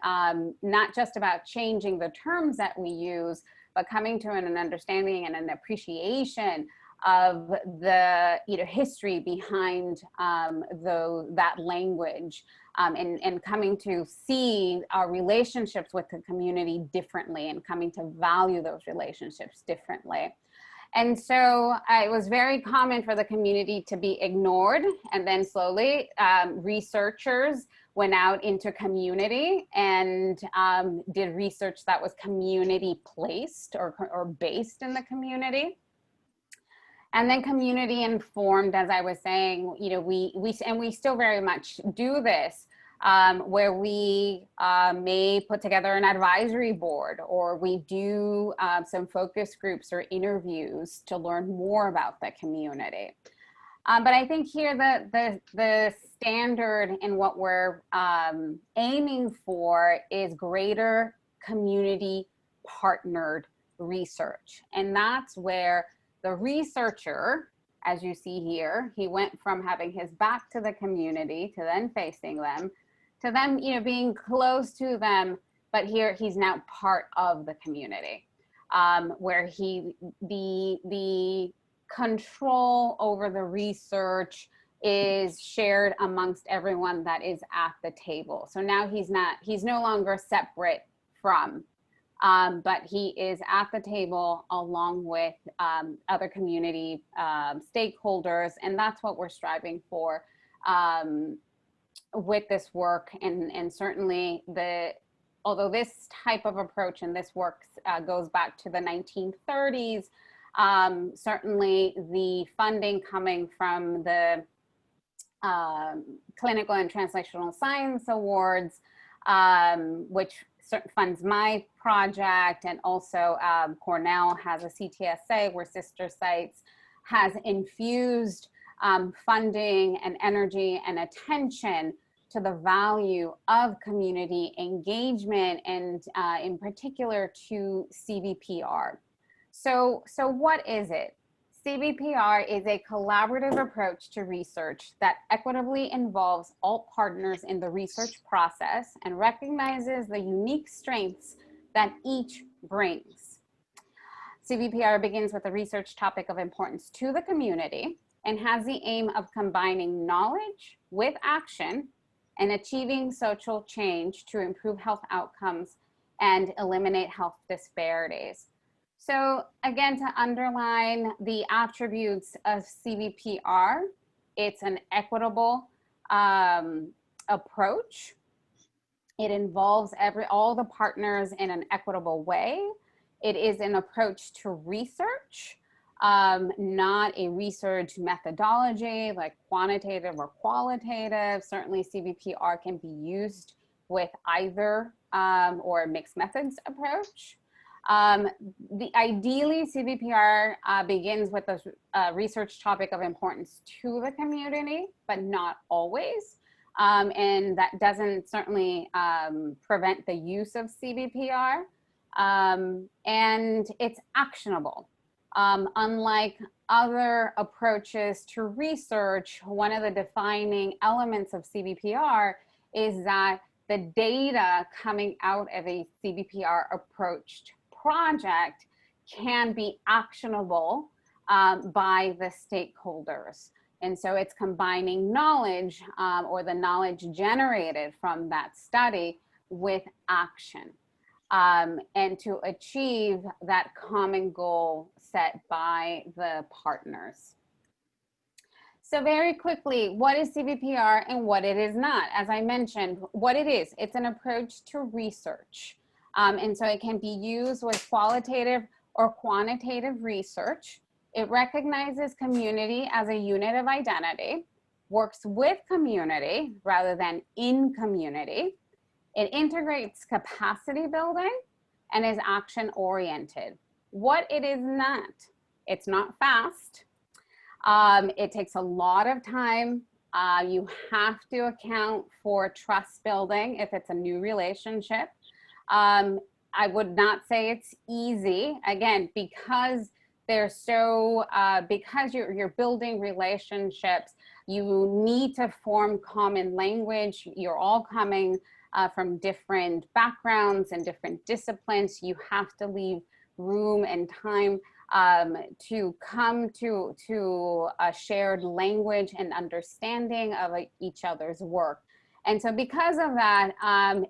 not just about changing the terms that we use, but coming to an understanding and an appreciation of the history behind that language, and coming to see our relationships with the community differently and coming to value those relationships differently. And so it was very common for the community to be ignored, and then slowly researchers went out into community and did research that was community placed or based in the community. And then community informed, as I was saying, we still very much do this, where we may put together an advisory board, or we do some focus groups or interviews to learn more about the community. But I think here the standard in what we're aiming for is greater community partnered research. And that's where the researcher, as you see here, he went from having his back to the community to then facing them, to them, being close to them, but here he's now part of the community, where the control over the research is shared amongst everyone that is at the table. So now he's no longer separate from, but he is at the table along with other community stakeholders, and that's what we're striving for with this work. And certainly although this type of approach and this work goes back to the 1930s, certainly the funding coming from the Clinical and Translational Science Awards, which funds my project, and also Cornell has a CTSA where Sister Sites has infused funding and energy and attention to the value of community engagement, and in particular to CVPR. So what is it? CVPR is a collaborative approach to research that equitably involves all partners in the research process and recognizes the unique strengths that each brings. CVPR begins with a research topic of importance to the community and has the aim of combining knowledge with action and achieving social change to improve health outcomes and eliminate health disparities. So again, to underline the attributes of CVPR, it's an equitable approach. It involves all the partners in an equitable way. It is an approach to research, not a research methodology like quantitative or qualitative. Certainly CVPR can be used with either or a mixed methods approach. Ideally, CBPR begins with a research topic of importance to the community, but not always. And that doesn't certainly prevent the use of CBPR. And it's actionable. Unlike other approaches to research, one of the defining elements of CBPR is that the data coming out of a CBPR approached project can be actionable by the stakeholders. And so it's combining knowledge or the knowledge generated from that study with action and to achieve that common goal set by the partners. So very quickly, what is CBPR and what it is not? As I mentioned, what it is, it's an approach to research. And so it can be used with qualitative or quantitative research. It recognizes community as a unit of identity, works with community rather than in community. It integrates capacity building and is action oriented. What it is not, it's not fast. It takes a lot of time. You have to account for trust building if it's a new relationship. I would not say it's easy, again, because they're so, because you're building relationships, you need to form common language. You're all coming from different backgrounds and different disciplines. You have to leave room and time to come to a shared language and understanding of each other's work. And so because of that,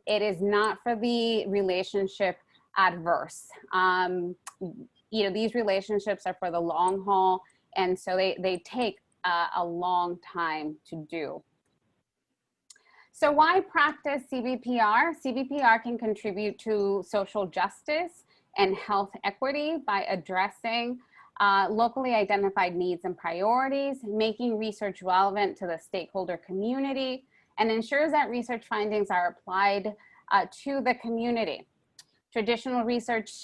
it is not for the relationship adverse. You know, these relationships are for the long haul, and so they take a long time to do. So why practice CBPR? CBPR can contribute to social justice and health equity by addressing locally identified needs and priorities, making research relevant to the stakeholder community, and ensures that research findings are applied to the community. Traditional research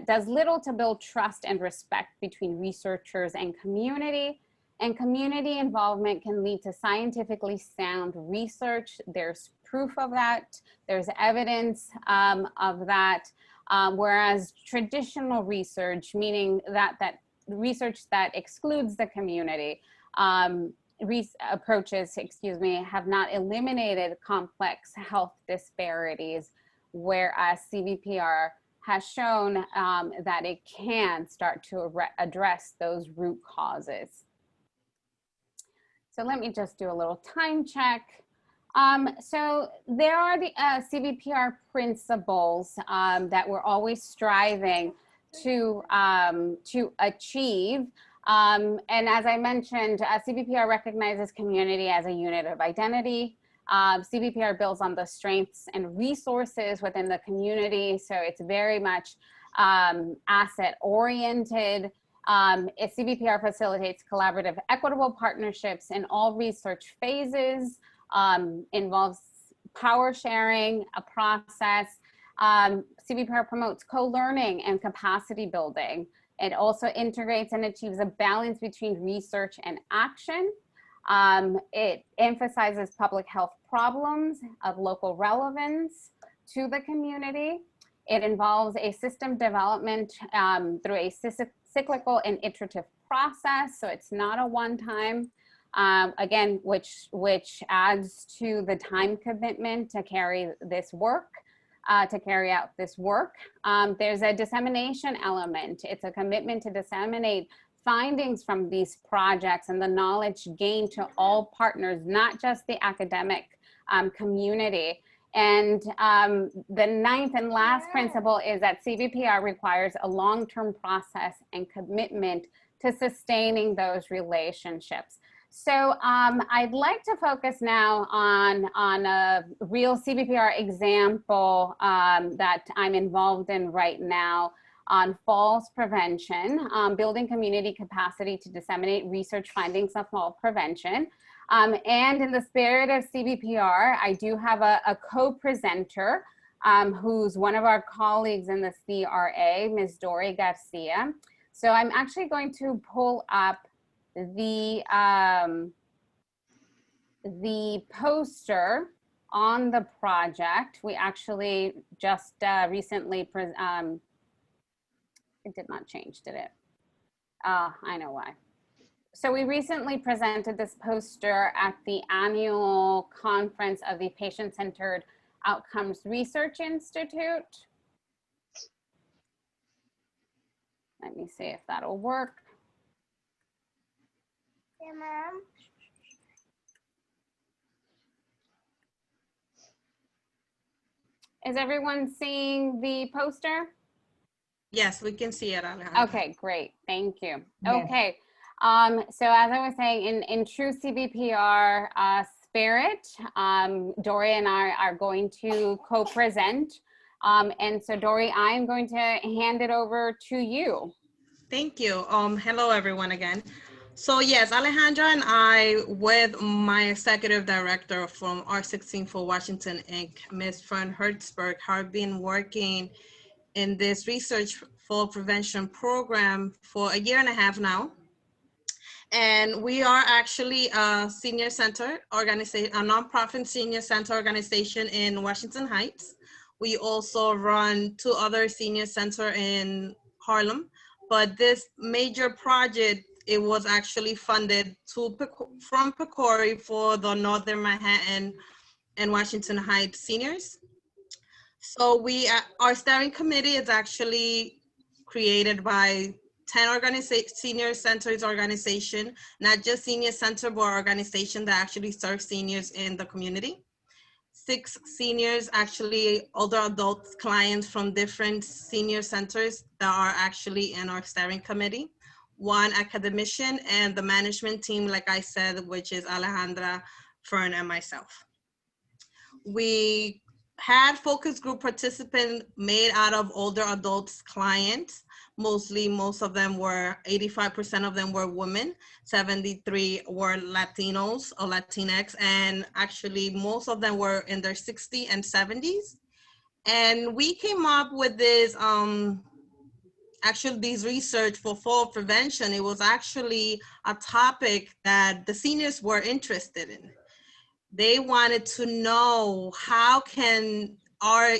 does little to build trust and respect between researchers and community involvement can lead to scientifically sound research. There's proof of that. There's evidence of that. Whereas traditional research, meaning that research that excludes the community, approaches, excuse me, have not eliminated complex health disparities, whereas CBPR has shown that it can start to address those root causes. So let me just do a little time check. So there are the CBPR principles that we're always striving to achieve. And as I mentioned, CBPR recognizes community as a unit of identity. CBPR builds on the strengths and resources within the community. So it's very much asset oriented. CBPR facilitates collaborative, equitable partnerships in all research phases, involves power sharing, a process. CBPR promotes co-learning and capacity building. It also integrates and achieves a balance between research and action. It emphasizes public health problems of local relevance to the community. It involves a system development through a cyclical and iterative process, so it's not a one-time, again, which adds to the time commitment to carry this work, to carry out this work. There's a dissemination element. It's a commitment to disseminate findings from these projects and the knowledge gained to all partners, not just the academic community. And the ninth and last principle is that CBPR requires a long-term process and commitment to sustaining those relationships. So I'd like to focus now on a real CBPR example that I'm involved in right now on falls prevention, building community capacity to disseminate research findings of fall prevention. And in the spirit of CBPR, I do have a co-presenter who's one of our colleagues in the CRA, Ms. Dory Garcia. So I'm actually going to pull up the poster on the project. We actually just recently, it did not change, did it? I know why. So we recently presented this poster at the annual conference of the Patient-Centered Outcomes Research Institute. Let me see if that'll work. Yeah, Mom. Is everyone seeing the poster? Yes, we can see it, Alejandra. Okay, great. Thank you. Yes. Okay. So as I was saying, in true CVPR spirit, Dory and I are going to co-present. And so Dory, I'm going to hand it over to you. Thank you. Hello, everyone again. So yes, Alejandra and I, with my executive director from R16 for Washington, Inc., Ms. Fern Hertzberg, have been working in this research fall prevention program for 1.5 years now. And we are actually a senior center organization, a nonprofit senior center organization in Washington Heights. We also run 2 other senior center in Harlem, but this major project, it was actually funded from PCORI for the Northern Manhattan and Washington Heights seniors. So our steering committee is actually created by 10 senior centers organization, not just senior center, but organization that actually serve seniors in the community. 6 seniors, actually older adult clients from different senior centers that are actually in our steering committee. 1 academician and the management team, like I said, which is Alejandra, Fern, and myself. We had focus group participants made out of older adults clients. Mostly, most of them were, 85% of them were women, 73 were Latinos or Latinx, and actually most of them were in their 60s and 70s. And we came up with this, these research for fall prevention. It was actually a topic that the seniors were interested in. They wanted to know how can our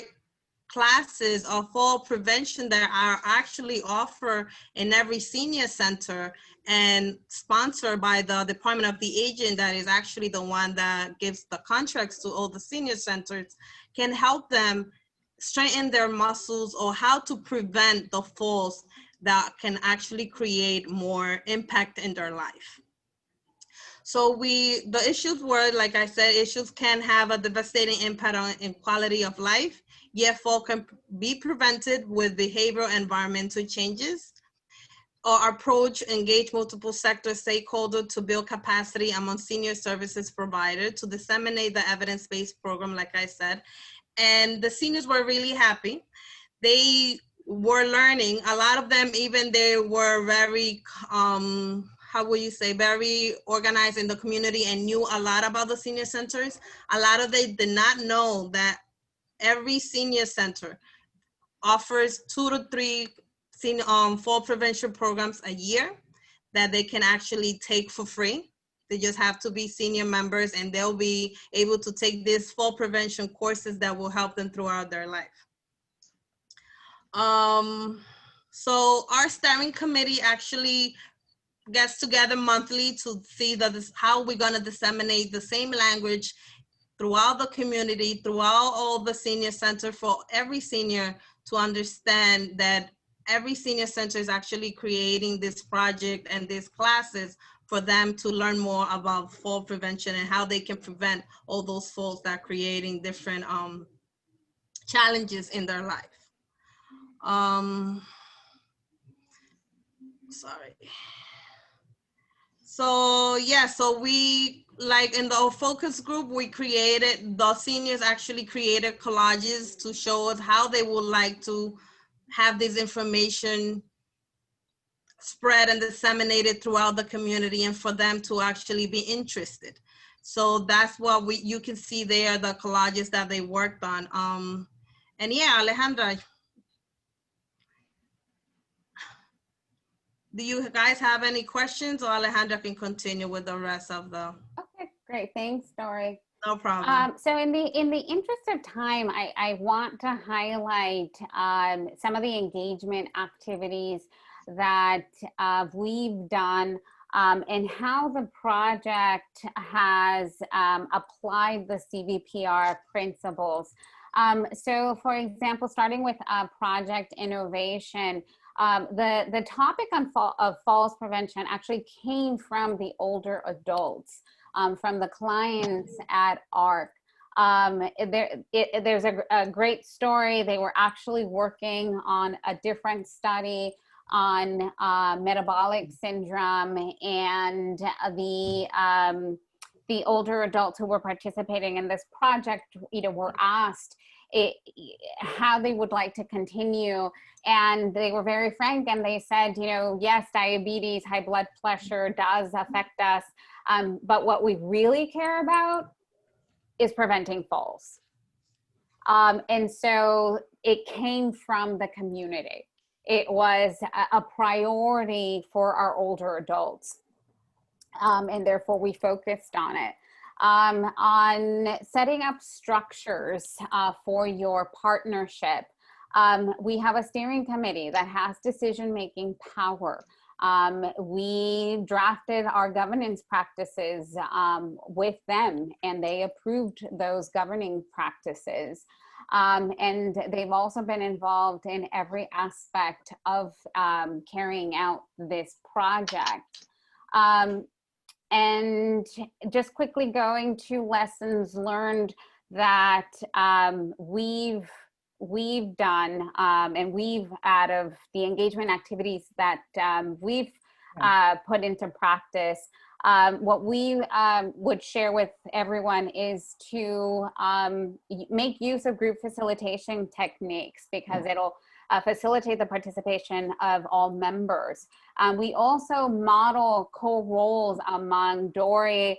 classes of fall prevention that are actually offered in every senior center and sponsored by the Department of the Aging, that is actually the one that gives the contracts to all the senior centers, can help them strengthen their muscles, or how to prevent the falls that can actually create more impact in their life. So the issues were, like I said, issues can have a devastating impact on quality of life, yet fall can be prevented with behavioral environmental changes. Our approach engage multiple sector stakeholders to build capacity among senior services providers to disseminate the evidence-based program, like I said. And the seniors were really happy. They were learning. A lot of them, even they were very, very organized in the community and knew a lot about the senior centers. A lot of them did not know that every senior center offers 2 to 3 fall prevention programs a year that they can actually take for free. They just have to be senior members, and they'll be able to take these fall prevention courses that will help them throughout their life. So our steering committee actually gets together monthly to see how we're gonna disseminate the same language throughout the community, throughout all the senior center, for every senior to understand that every senior center is actually creating this project and these classes for them to learn more about fall prevention and how they can prevent all those falls that are creating different challenges in their life. So yeah, so we, like in the focus group, the seniors actually created collages to show us how they would like to have this information spread and disseminated throughout the community, and for them to actually be interested. So that's what you can see there, the collages that they worked on. And yeah, Alejandra, do you guys have any questions, or Alejandra can continue with the rest of the? Okay, great. Thanks, Dory. No problem. So in the interest of time, I want to highlight some of the engagement activities that we've done and how the project has applied the CVPR principles. So for example, starting with project innovation, the topic of falls prevention actually came from the older adults. From the clients at ARC. There's a great story. They were actually working on a different study on metabolic syndrome, and the older adults who were participating in this project, were asked how they would like to continue, and they were very frank, and they said, yes, diabetes, high blood pressure does affect us, but what we really care about is preventing falls. And so it came from the community. It was a priority for our older adults, and therefore we focused on it. On setting up structures for your partnership. We have a steering committee that has decision-making power. We drafted our governance practices with them, and they approved those governing practices. And they've also been involved in every aspect of carrying out this project. And just quickly going to lessons learned that we've done, and we've, out of the engagement activities that we've put into practice, what we would share with everyone is to make use of group facilitation techniques, because it'll facilitate the participation of all members. We also model co-roles among Dory,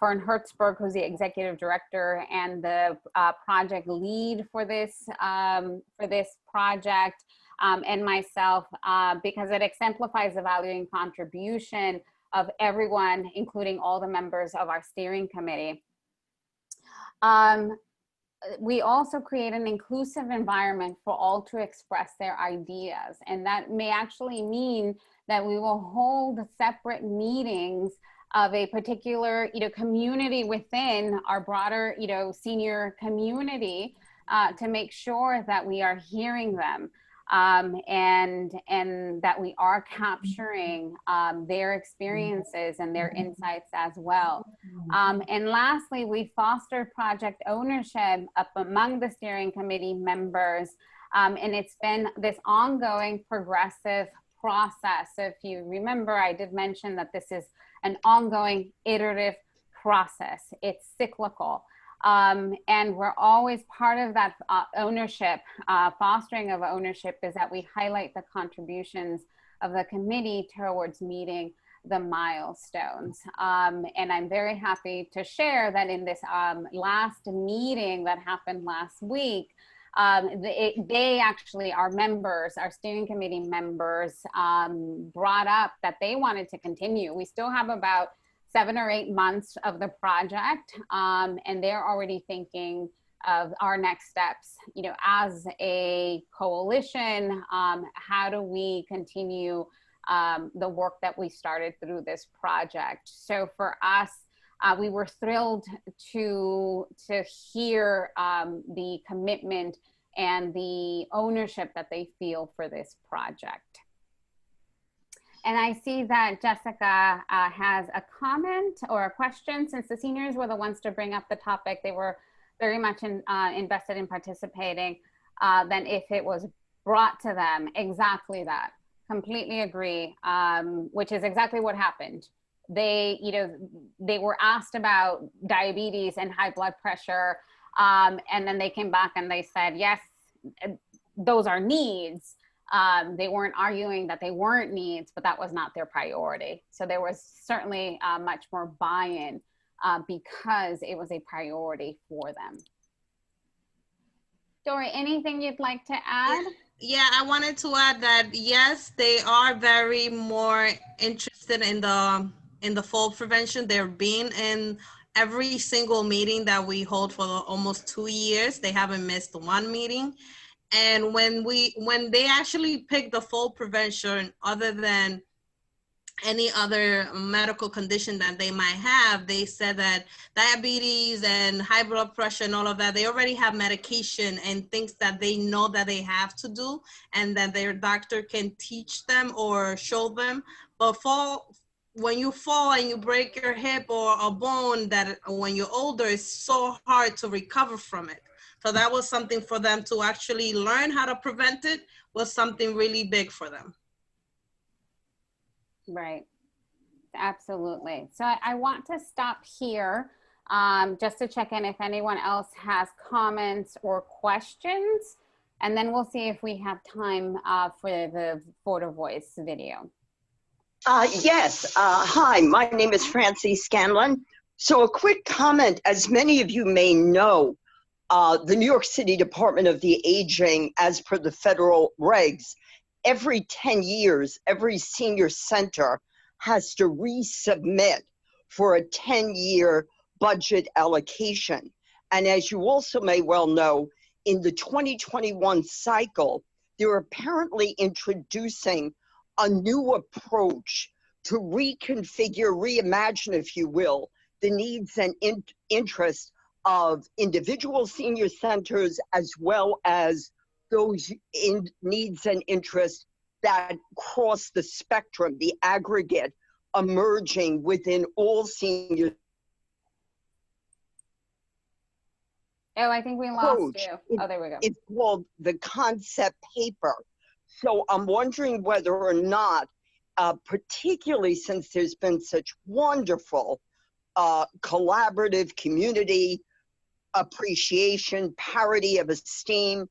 Fern Hertzberg, who's the executive director and the project lead for this project, and myself, because it exemplifies the value and contribution of everyone, including all the members of our steering committee. We also create an inclusive environment for all to express their ideas. And that may actually mean that we will hold separate meetings of a particular, community within our broader, senior community to make sure that we are hearing them and that we are capturing their experiences and their insights as well. And lastly, we foster project ownership up among the steering committee members. And it's been this ongoing progressive process. So if you remember, I did mention that this is an ongoing iterative process. It's cyclical. And we're always part of that ownership, fostering of ownership, is that we highlight the contributions of the committee towards meeting the milestones. And I'm very happy to share that in this last meeting that happened last week, they actually, our members, our steering committee members, brought up that they wanted to continue. We still have about 7 or 8 months of the project, and they're already thinking of our next steps. As a coalition, how do we continue the work that we started through this project? So for us, we were thrilled to hear the commitment and the ownership that they feel for this project. And I see that Jessica has a comment or a question. Since the seniors were the ones to bring up the topic, they were very much invested in participating, then if it was brought to them, exactly that. Completely agree, which is exactly what happened. They were asked about diabetes and high blood pressure, and then they came back and they said, yes, those are needs. They weren't arguing that they weren't needs, but that was not their priority. So there was certainly much more buy-in because it was a priority for them. Dory, anything you'd like to add? Yeah, I wanted to add that yes, they are very more interested in the fall prevention. They're being in every single meeting that we hold for almost 2 years. They haven't missed one meeting. And when they actually pick the fall prevention, other than any other medical condition that they might have, they said that diabetes and high blood pressure and all of that, they already have medication and things that they know that they have to do and that their doctor can teach them or show them. But when you fall and you break your hip or a bone, that when you're older, it's so hard to recover from it. So that was something for them to actually learn how to prevent it, was something really big for them. Right. Absolutely. So I want to stop here just to check in if anyone else has comments or questions, and then we'll see if we have time for the photo voice video. Yes. Hi, my name is Francie Scanlon. So a quick comment, as many of you may know, the New York City Department of the Aging, as per the federal regs, every 10 years, every senior center has to resubmit for a 10-year budget allocation. And as you also may well know, in the 2021 cycle, they're apparently introducing a new approach to reconfigure, reimagine, if you will, the needs and interests of individual senior centers as well as those needs and interests that cross the spectrum, the aggregate emerging within all senior. Oh, I think we lost you. Oh, there we go. It's called the concept paper. So I'm wondering whether or not, particularly since there's been such wonderful collaborative community appreciation, parity of esteem,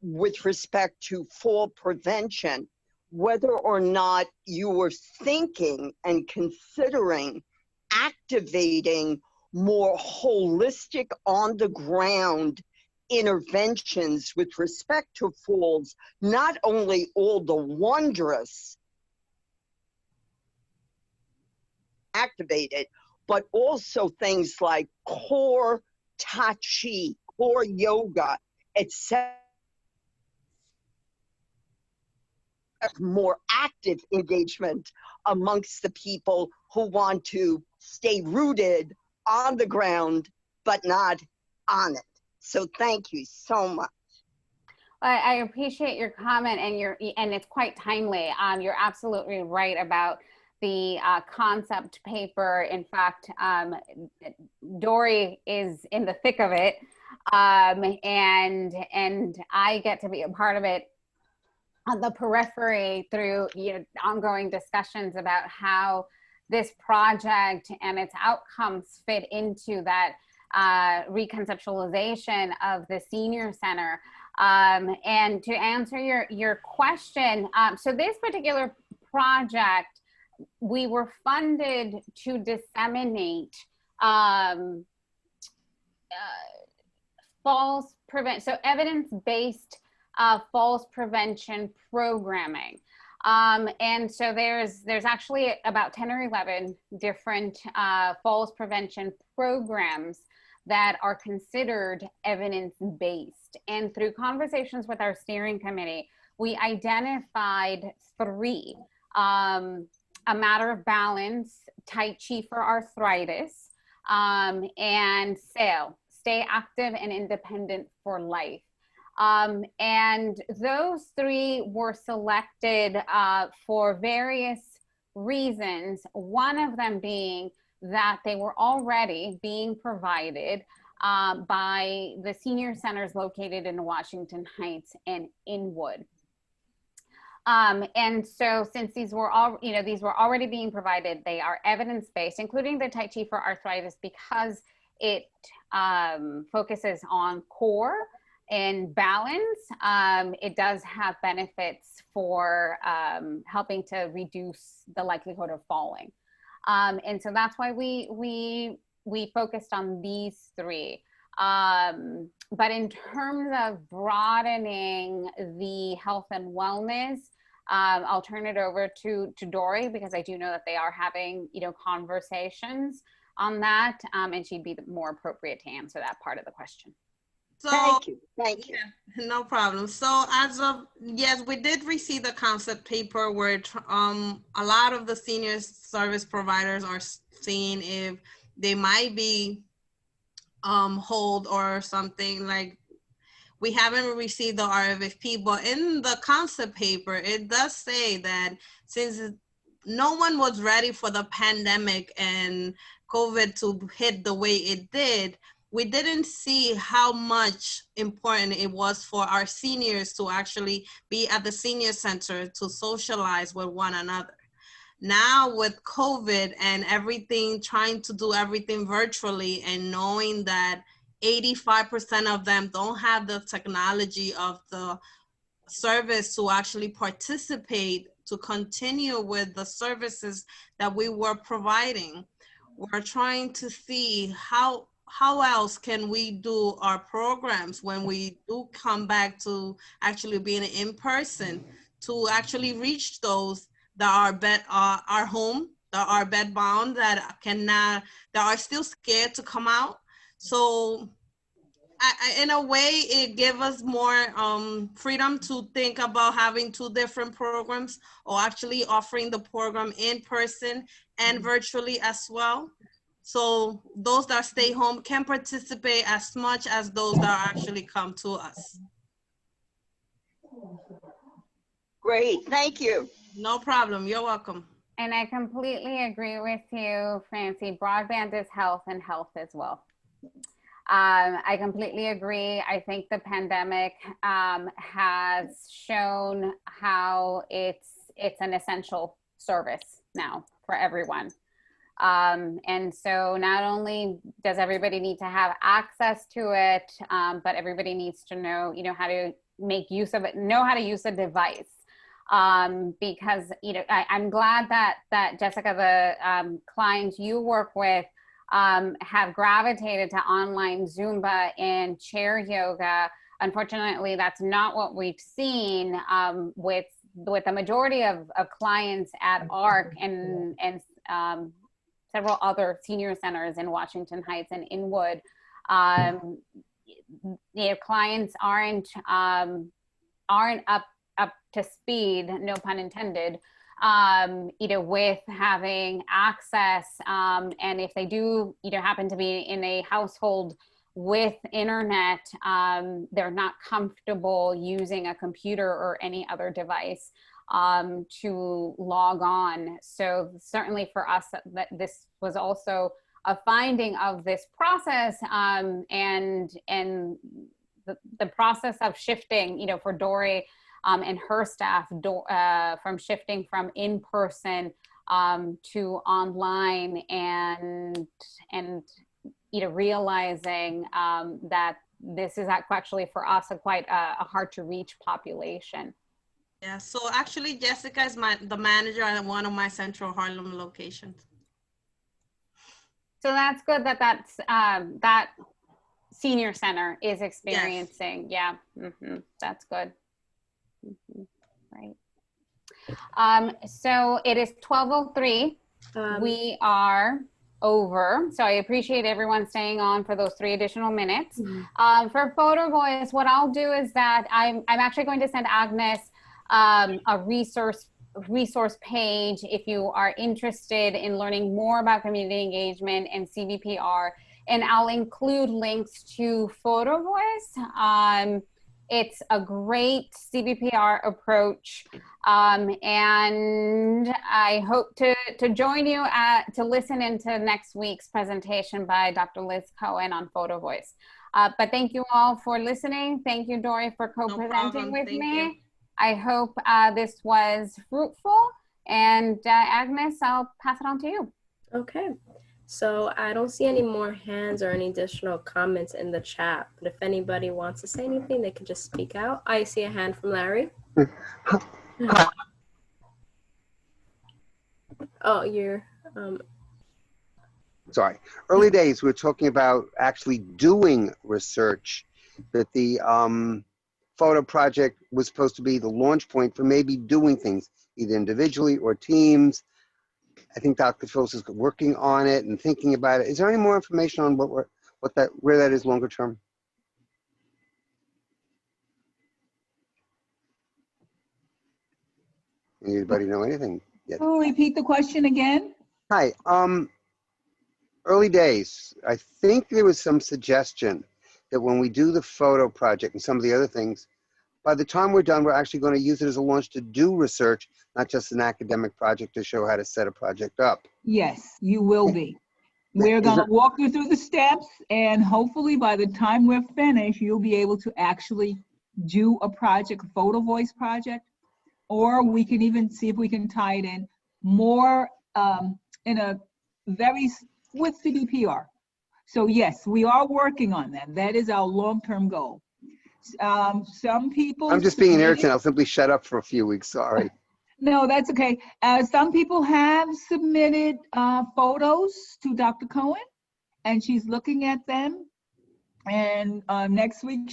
with respect to fall prevention, whether or not you were thinking and considering activating more holistic on-the-ground interventions with respect to falls, not only all the wondrous activated, but also things like core tai chi, core yoga, etc. More active engagement amongst the people who want to stay rooted on the ground, but not on it. So thank you so much. I appreciate your comment, and it's quite timely. You're absolutely right about the concept paper. In fact, Dory is in the thick of it, and I get to be a part of it on the periphery through ongoing discussions about how this project and its outcomes fit into that reconceptualization of the senior center. And to answer your question, so this particular project, we were funded to disseminate falls prevent, so evidence-based falls prevention programming. And so there's actually about 10 or 11 different falls prevention programs that are considered evidence-based. And through conversations with our steering committee, we identified 3. A matter of balance, Tai Chi for arthritis, and SAIL, stay active and independent for life. And those 3 were selected for various reasons, one of them being that they were already being provided by the senior centers located in Washington Heights and Inwood. And so since these were all, these were already being provided, they are evidence-based, including the Tai Chi for arthritis, because it focuses on core and balance. It does have benefits for helping to reduce the likelihood of falling. And so that's why we focused on these 3. But in terms of broadening the health and wellness, I'll turn it over to Dory, because I do know that they are having, conversations on that, and she'd be more appropriate to answer that part of the question. So, Thank you. Thank you. Yeah, no problem. So as of, yes, we did receive the concept paper where a lot of the senior service providers are seeing if they might be hold or something. Like, we haven't received the RFP, but in the concept paper, it does say that since no one was ready for the pandemic and COVID to hit the way it did, we didn't see how much important it was for our seniors to actually be at the senior center to socialize with one another. Now with COVID and everything, trying to do everything virtually, and knowing that 85% of them don't have the technology of the service to actually participate, to continue with the services that we were providing, we're trying to see how else can we do our programs when we do come back to actually being in person, to actually reach those that are home, that are bed bound, that cannot, that are still scared to come out. So in a way, it gave us more freedom to think about having two different programs, or actually offering the program in person and virtually as well. So those that stay home can participate as much as those that actually come to us. Great, thank you. No problem, you're welcome. And I completely agree with you, Francie. Broadband is health, and health as well. I completely agree. I think the pandemic has shown how it's an essential service now for everyone. And so not only does everybody need to have access to it, but everybody needs to know, how to make use of it, know how to use the device. Because, I'm glad that Jessica, the clients you work with, have gravitated to online Zumba and chair yoga. Unfortunately, that's not what we've seen with the majority of clients at ARC and several other senior centers in Washington Heights and Inwood. Clients aren't up to speed, no pun intended, with having access, and if they do, happen to be in a household with internet, they're not comfortable using a computer or any other device to log on. So certainly for us, that this was also a finding of this process, and the process of shifting, for Dory and her staff, from shifting from in-person to online, and realizing that this is actually for us quite a hard to reach population. Yeah, so actually Jessica is the manager at one of my Central Harlem locations. So that's good that senior center is experiencing. Yes. Yeah, that's good. Right. So it is 12:03. We are over. So I appreciate everyone staying on for those 3 additional minutes. For Photo Voice, what I'll do is that I'm actually going to send Agnes a resource page if you are interested in learning more about community engagement and CVPR, and I'll include links to Photo Voice. It's a great CVPR approach, and I hope to join you to listen into next week's presentation by Dr. Liz Cohen on Photo Voice. But thank you all for listening. Thank you, Dory, for co-presenting with me. I hope this was fruitful, and Agnes, I'll pass it on to you. Okay. So I don't see any more hands or any additional comments in the chat, but if anybody wants to say anything, they can just speak out. I see a hand from Larry. Oh, you're, sorry, early days, we were talking about actually doing research, that the photo project was supposed to be the launch point for maybe doing things, either individually or teams. I think Dr. Phillips is working on it and thinking about it. Is there any more information on where that is longer term? Anybody know anything yet? Oh, repeat the question again. Hi, early days. I think there was some suggestion that when we do the photo project and some of the other things, by the time we're done, we're actually going to use it as a launch to do research, not just an academic project to show how to set a project up. Yes, you will be. We're going to walk you through the steps, and hopefully by the time we're finished, you'll be able to actually do a project, a photo voice project, or we can even see if we can tie it in more with CDPR. So yes, we are working on that. That is our long-term goal. Some people— I'm just being irritated. I'll simply shut up for a few weeks. Sorry. No, that's okay. Some people have submitted photos to Dr. Cohen, and she's looking at them. And next week,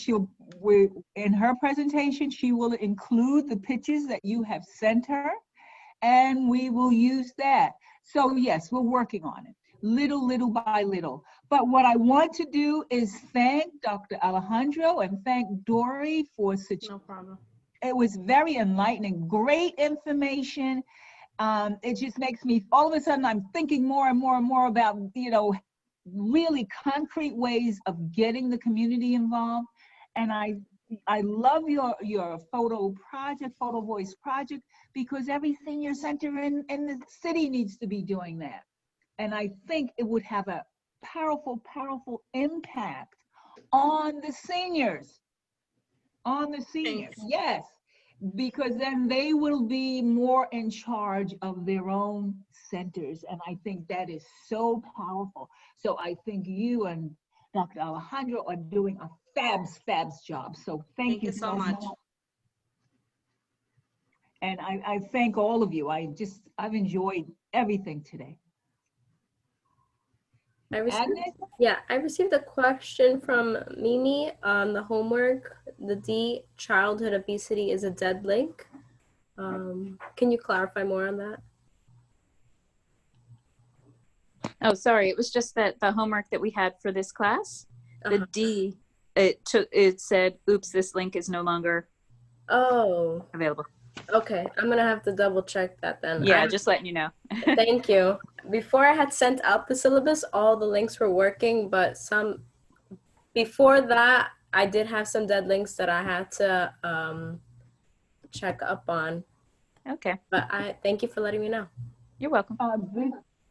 in her presentation, she will include the pictures that you have sent her, and we will use that. So yes, we're working on it, little by little. But what I want to do is thank Dr. Alejandra and thank Dory for such— No problem. It was very enlightening, great information. It just makes me, all of a sudden, I'm thinking more and more about, really concrete ways of getting the community involved. And I love your photo voice project, because every senior center in the city needs to be doing that. And I think it would have a powerful impact on the seniors. Yes, because then they will be more in charge of their own centers. And I think that is so powerful. So I think you and Dr. Alejandra are doing a fabs job. So thank you so much. And I thank all of you. I've enjoyed everything today. I received a question from Mimi on the homework. The D, childhood obesity is a dead link. Can you clarify more on that? Oh, sorry. It was just that the homework that we had for this class, the D, it said, oops, this link is no longer available. Okay, I'm gonna have to double check that then. Yeah, just letting you know. Thank you. Before I had sent out the syllabus, all the links were working, but before that, I did have some dead links that I had to check up on. Okay. But thank you for letting me know. You're welcome.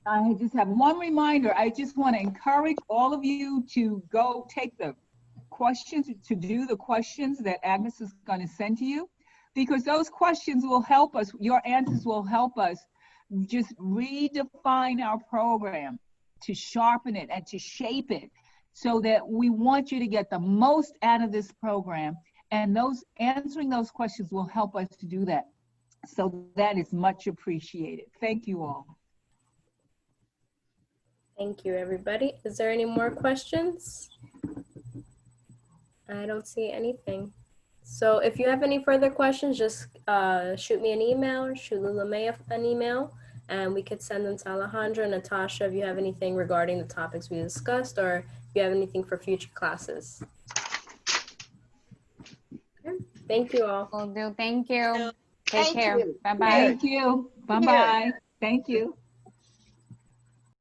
I just have one reminder. I just want to encourage all of you to go take the questions, to do the questions that Agnes is going to send to you, because those questions will help us, your answers will help us just redefine our program, to sharpen it and to shape it, so that we want you to get the most out of this program. And answering those questions will help us to do that. So that is much appreciated. Thank you all. Thank you, everybody. Is there any more questions? I don't see anything. So if you have any further questions, just shoot me an email or shoot Lula May an email, and we could send them to Alejandra and Natasha if you have anything regarding the topics we discussed, or if you have anything for future classes. Okay. Thank you all. Will do. Thank you. Take Thank care. you. Bye-bye. Thank you. Bye-bye. Thank you.